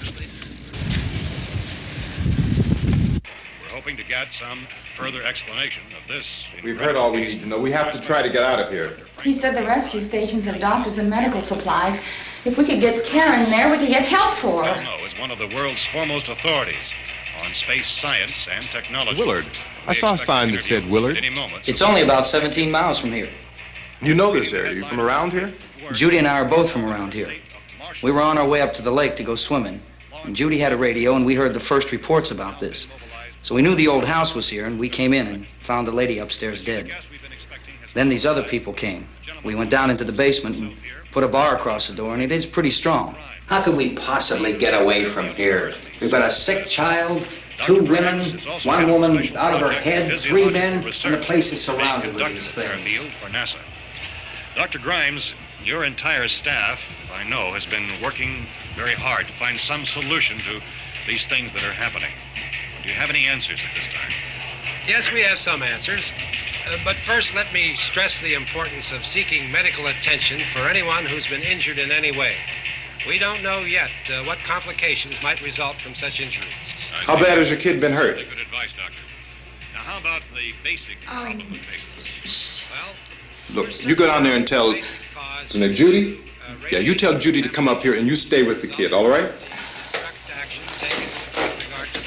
We're hoping to get some further explanation of this.
We've heard all we need to know. We have to try to get out of here.
He said the rescue stations have doctors and medical supplies. If we could get care in there, we could get help for her.
Delno is one of the world's foremost authorities on space science and technology.
Willard. I saw a sign that said Willard.
It's only about 17 miles from here.
You know this area. You from around here?
Judy and I are both from around here. We were on our way up to the lake to go swimming, and Judy had a radio, and we heard the first reports about this. So we knew the old house was here, and we came in and found the lady upstairs dead. Then these other people came. We went down into the basement and put a bar across the door, and it is pretty strong.
How could we possibly get away from here? We've got a sick child, 2 women, 1 woman out of her head, 3 men, and the place is surrounded with these things.
For NASA. Dr. Grimes, your entire staff, I know, has been working very hard to find some solution to these things that are happening. Do you have any answers at this time?
Yes, we have some answers. But first, let me stress the importance of seeking medical attention for anyone who's been injured in any way. We don't know yet what complications might result from such injuries.
How bad has your kid been hurt?
Good advice, Doctor. Now, how about the basic implications?
Look, you go down there and tell... Isn't it Judy? Yeah, you tell Judy to come up here and you stay with the kid, all right?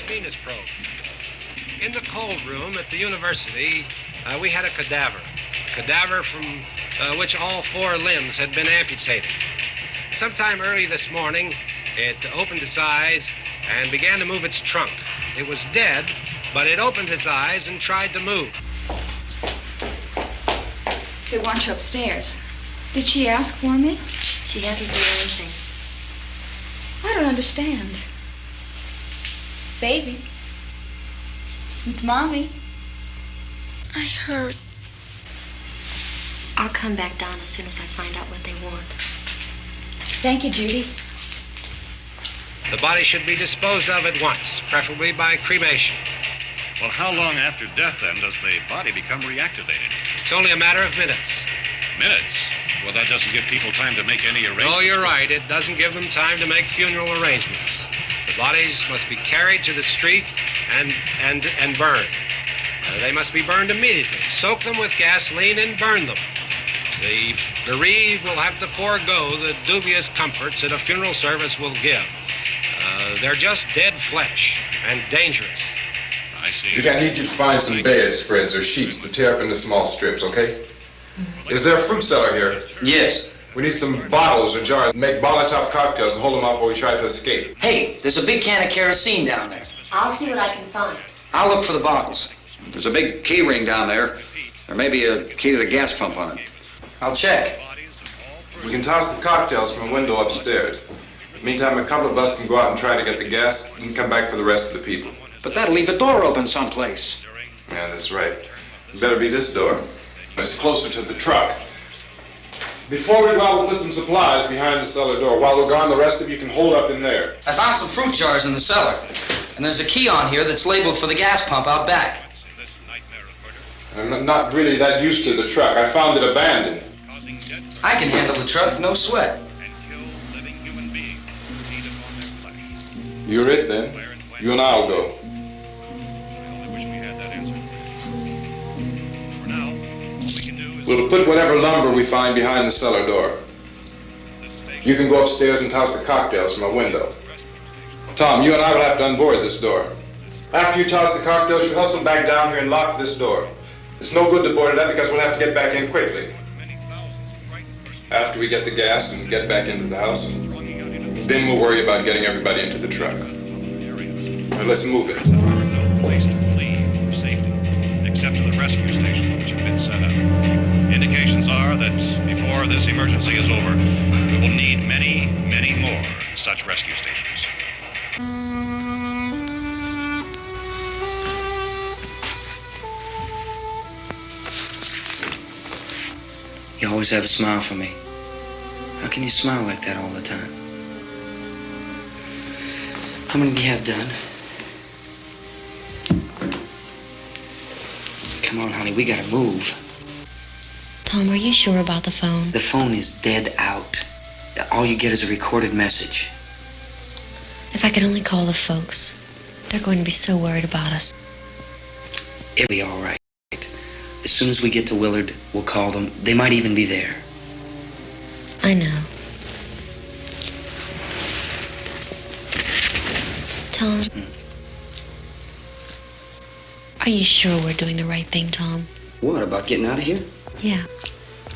Venus probe. In the cold room at the university, we had a cadaver from which all 4 limbs had been amputated. Sometime early this morning, It opened its eyes and began to move its trunk. It was dead, but it opened its eyes and tried to move.
They want you upstairs. Did she ask for me?
She hasn't said anything.
I don't understand. Baby. It's Mommy.
I heard. I'll come back down as soon as I find out what they want.
Thank you, Judy.
The body should be disposed of at once, preferably by cremation.
Well, how long after death, then, does the body become reactivated?
It's only a matter of minutes.
Minutes? Well, that doesn't give people time to make any arrangements.
No, you're right. It doesn't give them time to make funeral arrangements. The bodies must be carried to the street and burned. They must be burned immediately. Soak them with gasoline and burn them. The bereaved will have to forego the dubious comforts that a funeral service will give. They're just dead flesh and dangerous.
I see.
Judy, I need you to find some bedspreads or sheets to tear up into small strips, okay? Is there a fruit cellar here?
Yes.
We need some bottles or jars. Make Molotov cocktails and hold them off while we try to escape.
Hey, there's a big can of kerosene down there.
I'll see what I can find.
I'll look for the bottles.
There's a big key ring down there. There may be a key to the gas pump on it.
I'll check.
We can toss the cocktails from a window upstairs. Meantime, a couple of us can go out and try to get the gas and come back for the rest of the people.
But that'll leave a door open someplace.
Yeah, that's right. It better be this door. It's closer to the truck. Before we go out, we'll put some supplies behind the cellar door. While we're gone, the rest of you can hold up in there.
I found some fruit jars in the cellar. And there's a key on here that's labeled for the gas pump out back.
I'm not really that used to the truck. I found it abandoned.
I can handle the truck, no sweat.
You're it, then. You and I'll go. We'll put whatever lumber we find behind the cellar door. You can go upstairs and toss the cocktails from a window. Tom, you and I will have to unboard this door. After you toss the cocktails, you hustle back down here and lock this door. It's no good to board it up because we'll have to get back in quickly. After we get the gas and get back into the house, then we'll worry about getting everybody into the truck. Now let's move it.
No place to flee for safety, except to the rescue stations which have been set up. Indications are that before this emergency is over, we will need many, many more such rescue stations.
You always have a smile for me. How can you smile like that all the time? How many do you have done? Come on, honey, we gotta move.
Tom, are you sure about the phone?
The phone is dead out. All you get is a recorded message.
If I could only call the folks. They're going to be so worried about us.
It'll be all right. As soon as we get to Willard, we'll call them. They might even be there.
I know. Tom? Are you sure we're doing the right thing, Tom?
What, about getting out of here?
Yeah.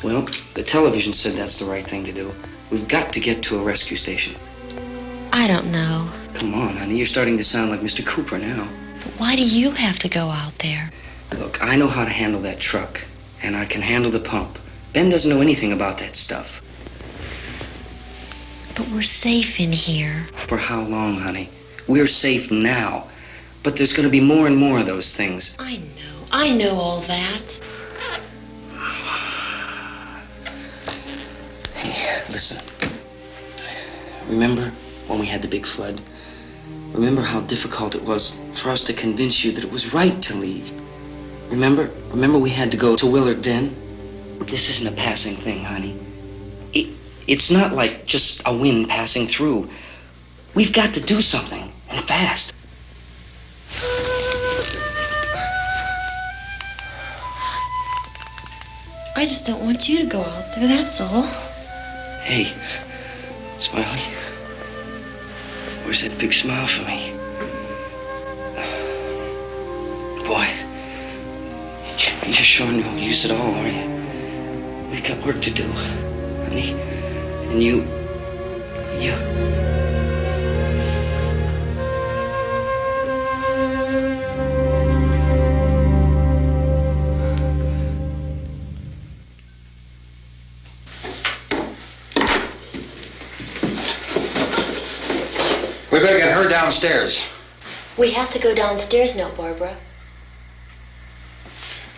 Well, the television said that's the right thing to do. We've got to get to a rescue station.
I don't know.
Come on, honey, you're starting to sound like Mr. Cooper now.
But why do you have to go out there?
Look, I know how to handle that truck, and I can handle the pump. Ben doesn't know anything about that stuff.
But we're safe in here.
For how long, honey? We're safe now. But there's going to be more and more of those things.
I know all that.
Hey, listen. Remember when we had the big flood? Remember how difficult it was for us to convince you that it was right to leave? Remember we had to go to Willard then? This isn't a passing thing, honey. It's not like just a wind passing through. We've got to do something, and fast.
I just don't want you to go out there, that's all.
Hey, Smiley. Where's that big smile for me? Boy, you're showing no use at all, are you? We've got work to do, honey. And you
downstairs.
We have to go downstairs now, Barbara.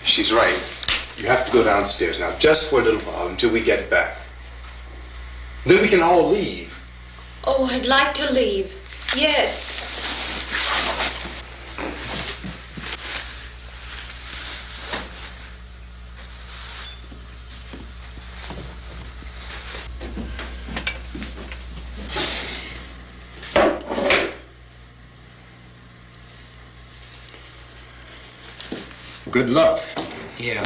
She's right. You have to go downstairs now, just for a little while, until we get back. Then we can all leave.
Oh, I'd like to leave. Yes.
Good luck.
Yeah.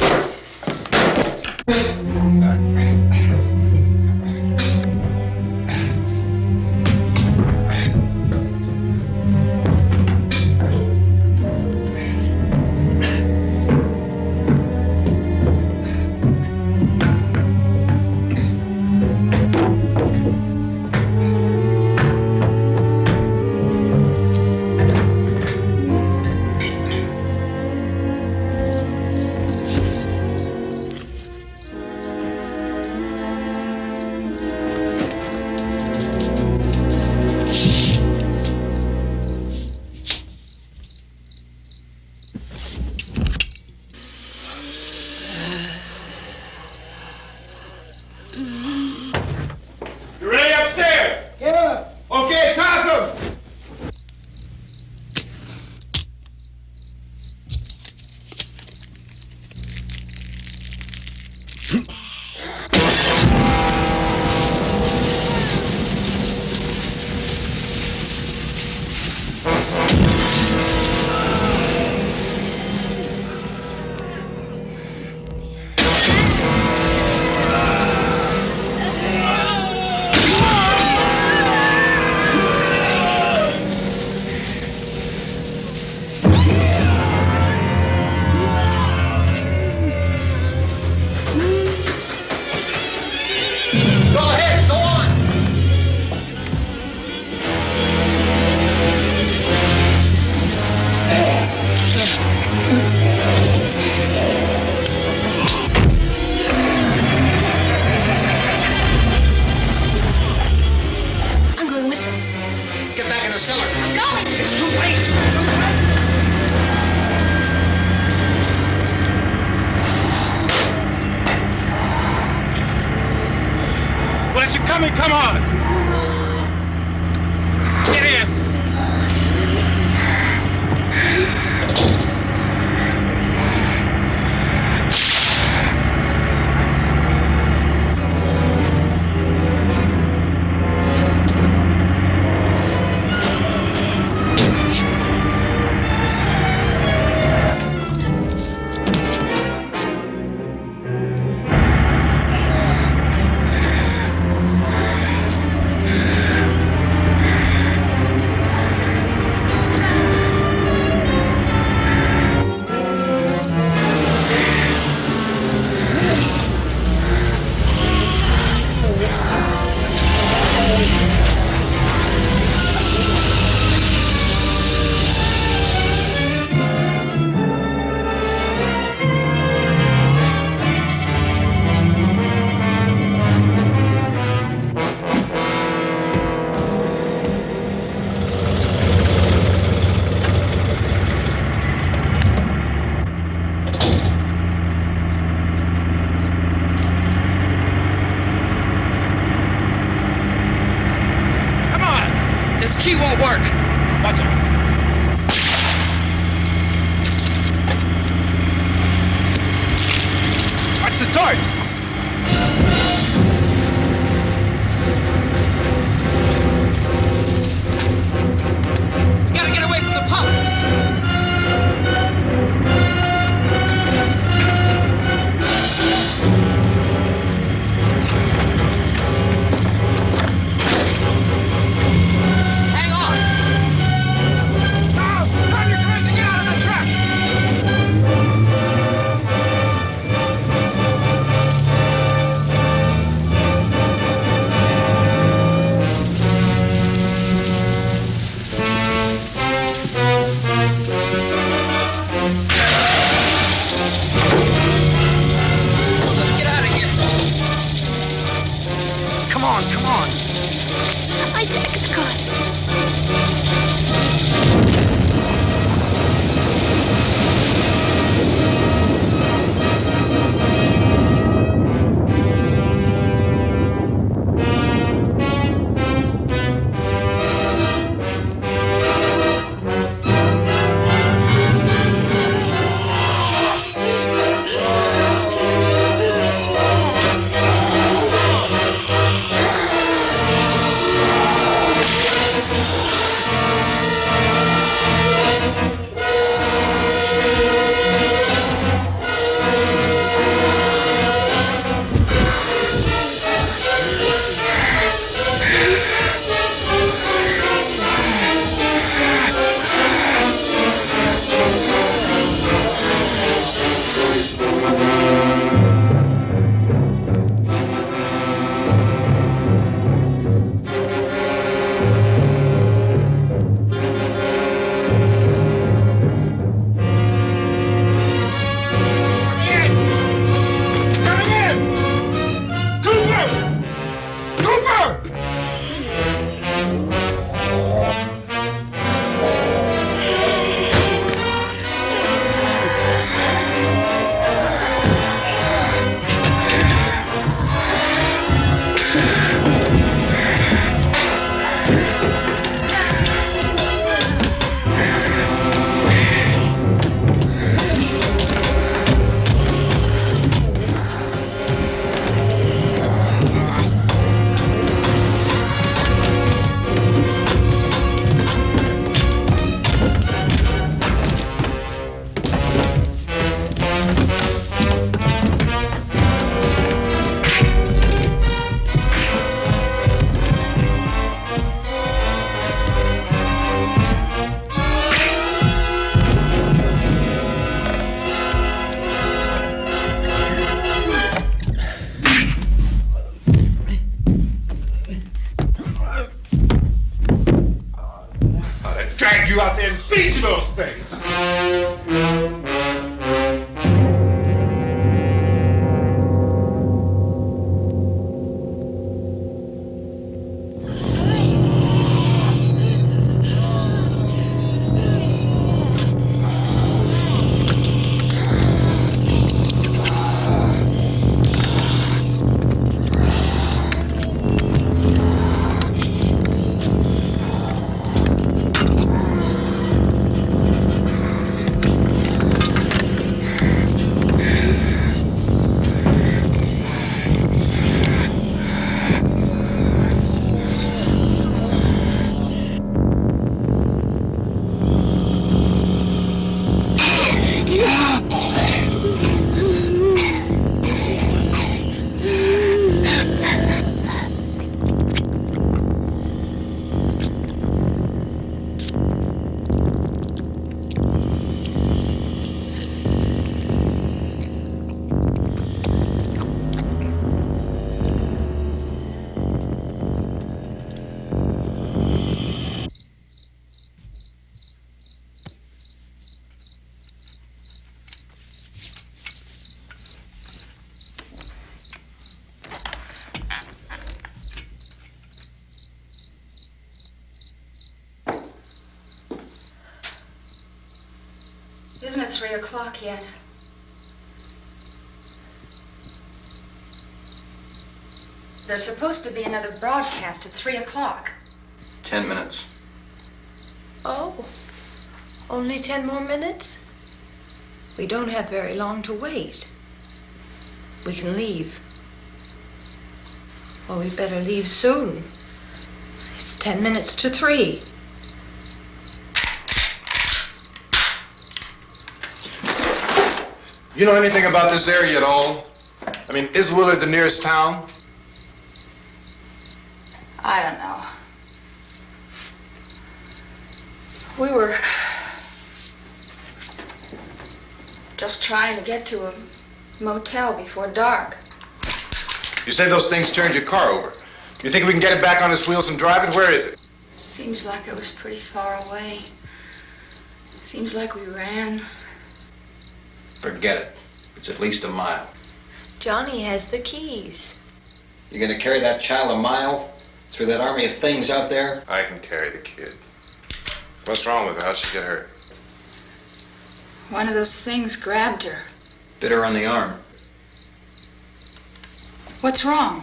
Come on! Get in!
Key won't work.
Watch it. Watch the torch.
Gotta get away from the pump. Hang on.
leave those things.
Isn't it 3 o'clock yet? There's supposed to be another broadcast at 3 o'clock.
10 minutes.
Oh, only 10 more minutes? We don't have very long to wait. We can leave. Well, we better leave soon. It's 10 minutes to 3.
You know anything about this area at all? I mean, is Willard the nearest town?
I don't know. We were just trying to get to a motel before dark.
You say those things turned your car over. You think we can get it back on its wheels and drive it? Where is it?
Seems like it was pretty far away. Seems like we ran.
Forget it. It's at least a mile.
Johnny has the keys.
You're gonna carry that child a mile through that army of things out there?
I can carry the kid. What's wrong with her? How'd she get hurt?
One of those things grabbed her.
Bit her on the arm.
What's wrong?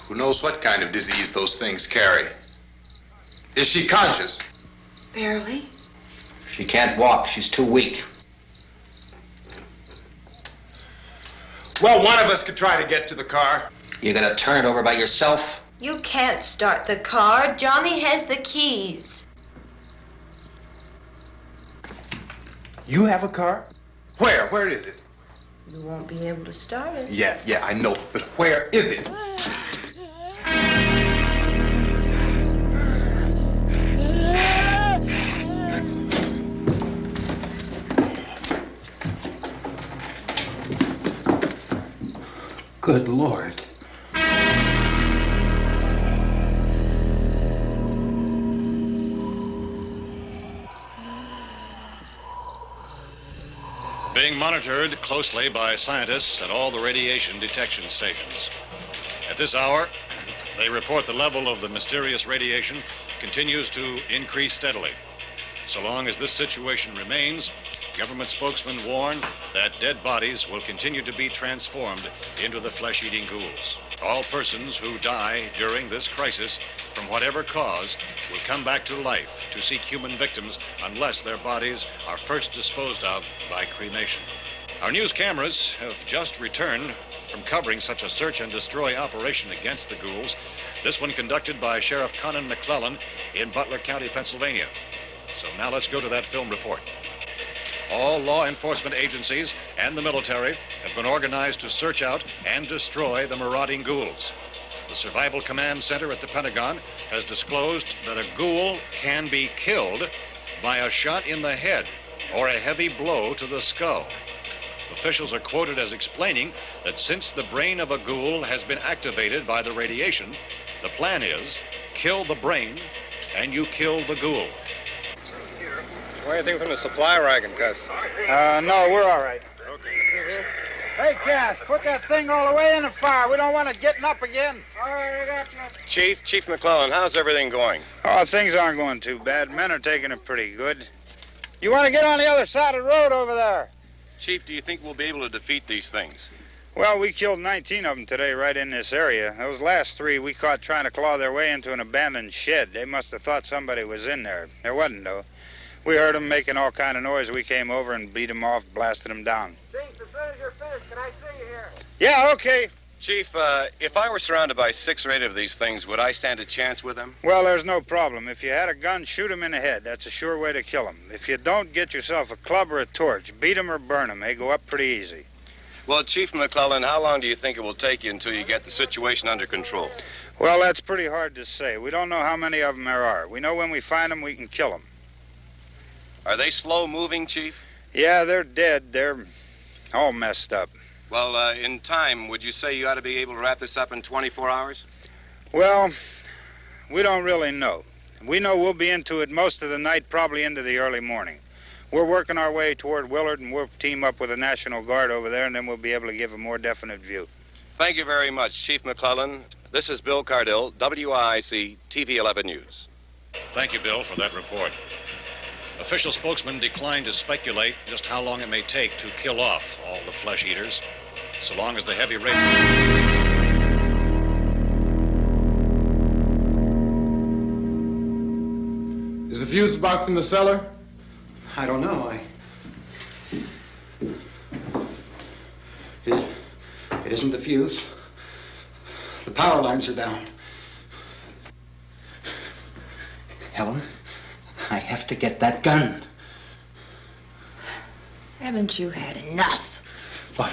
Who knows what kind of disease those things carry? Is she conscious?
Barely.
She can't walk. She's too weak.
Well, one of us could try to get to the car.
You gonna turn it over by yourself?
You can't start the car. Johnny has the keys.
You have a car? Where? Where is it?
You won't be able to start it.
Yeah, I know. But where is it?
Good Lord.
Being monitored closely by scientists at all the radiation detection stations. At this hour, they report the level of the mysterious radiation continues to increase steadily. So long as this situation remains, government spokesmen warn that dead bodies will continue to be transformed into the flesh-eating ghouls. All persons who die during this crisis, from whatever cause, will come back to life to seek human victims unless their bodies are first disposed of by cremation. Our news cameras have just returned from covering such a search and destroy operation against the ghouls, this one conducted by Sheriff Conan McClellan in Butler County, Pennsylvania. So now let's go to that film report. All law enforcement agencies and the military have been organized to search out and destroy the marauding ghouls. The Survival Command Center at the Pentagon has disclosed that a ghoul can be killed by a shot in the head or a heavy blow to the skull. Officials are quoted as explaining that since the brain of a ghoul has been activated by the radiation, the plan is kill the brain and you kill the ghoul.
Or anything from the supply wagon, Cuss?
No, we're all right. Okay. Hey, Cass, put that thing all the way in the fire. We don't want it getting up again. All right, I got you.
Chief McClellan, how's everything going?
Oh, things aren't going too bad. Men are taking it pretty good. You want to get on the other side of the road over there?
Chief, do you think we'll be able to defeat these things?
Well, we killed 19 of them today right in this area. Those last 3 we caught trying to claw their way into an abandoned shed. They must have thought somebody was in there. There wasn't, though. We heard them making all kind of noise. We came over and beat them off, blasted them down. Chief, as soon as you're finished, can I see you here? Yeah, okay.
Chief, if I were surrounded by 6 or 8 of these things, would I stand a chance with them?
Well, there's no problem. If you had a gun, shoot them in the head. That's a sure way to kill them. If you don't, get yourself a club or a torch. Beat them or burn them. They go up pretty easy.
Well, Chief McClellan, how long do you think it will take you until you get the situation under control?
Well, that's pretty hard to say. We don't know how many of them there are. We know when we find them, we can kill them.
Are they slow-moving, Chief?
Yeah, they're dead. They're all messed up.
Well, in time, would you say you ought to be able to wrap this up in 24 hours?
Well, we don't really know. We know we'll be into it most of the night, probably into the early morning. We're working our way toward Willard, and we'll team up with the National Guard over there, and then we'll be able to give a more definite view.
Thank you very much, Chief McClellan. This is Bill Cardill, WIC TV 11 News.
Thank you, Bill, for that report. Official spokesman declined to speculate just how long it may take to kill off all the flesh eaters, so long as the heavy rain...
Is the fuse box in the cellar?
I don't know. It isn't the fuse. The power lines are down. Helen, I have to get that gun.
Haven't you had enough?
Look,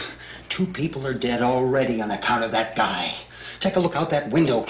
2 people are dead already on account of that guy. Take a look out that window.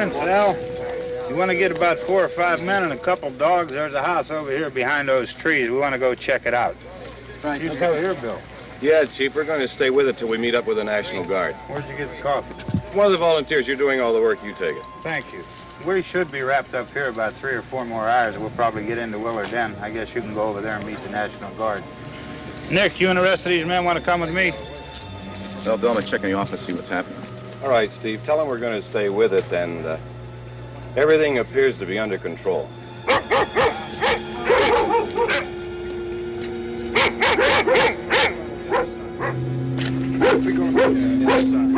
Vince, Al, you want to get about 4 or 5 men and a couple dogs? There's a house over here behind those trees. We want to go check it out.
Right.
You still here, Bill?
Yeah, Chief, we're going to stay with it till we meet up with the National Guard.
Where'd you get the coffee?
One of the volunteers, you're doing all the work, you take it.
Thank you. We should be wrapped up here about 3 or 4 more hours. We'll probably get into Willard Den. I guess you can go over there and meet the National Guard. Nick, you and the rest of these men want to come with me?
Well, Bill, I'm going to check in the office, see what's happening. All right, Steve, tell them we're going to stay with it, and everything appears to be under control.
We're going to the outside.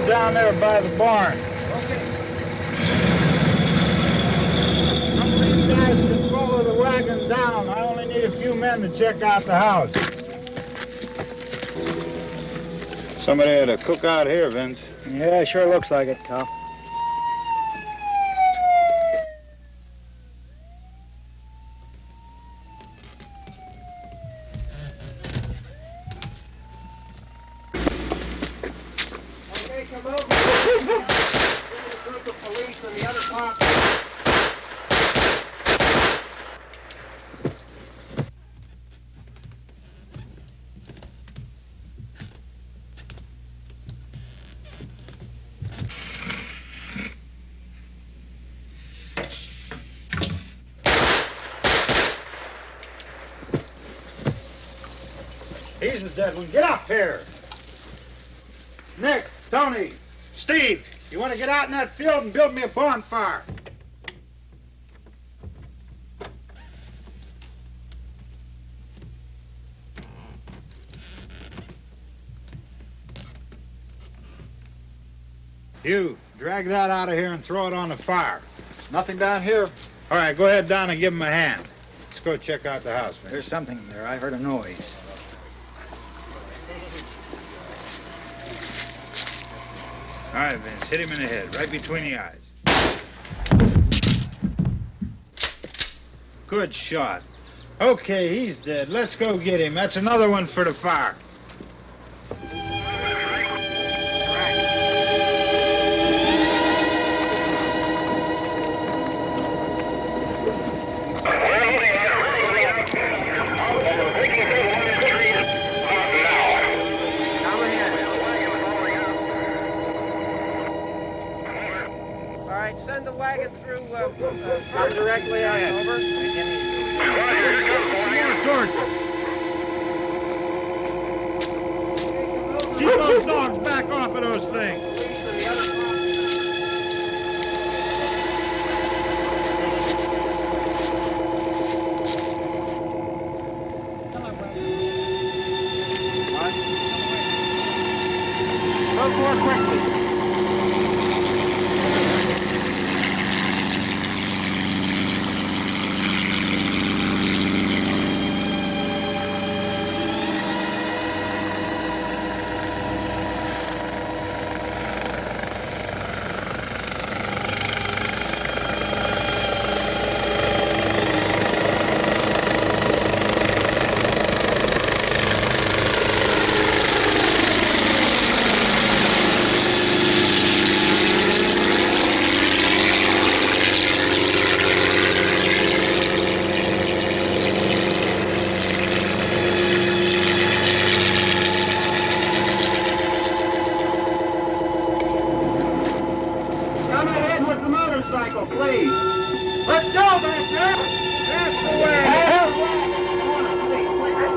Down there by the barn. Some of these guys can follow the wagon down. I only need a few men to check out the house. Somebody had a cookout here, Vince.
Yeah, sure looks like it, Cal.
He's the dead one. Get up here. Nick, Tony, Steve, you want to get out in that field and build me a bonfire? You, drag that out of here and throw it on the fire.
Nothing down here.
All right, go ahead down and give him a hand. Let's go check out the house, man.
There's something there. I heard a noise.
All right, Vince, hit him in the head, right between the eyes. Good shot. Okay, he's dead. Let's go get him. That's another one for the fire.
Send the wagon through directly on over.
More torches. Keep those dogs back off of those things.
Move more quickly.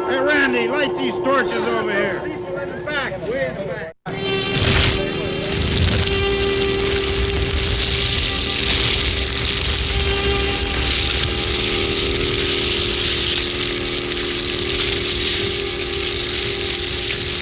Hey, Randy, light these torches over here. People in the back, way in the back.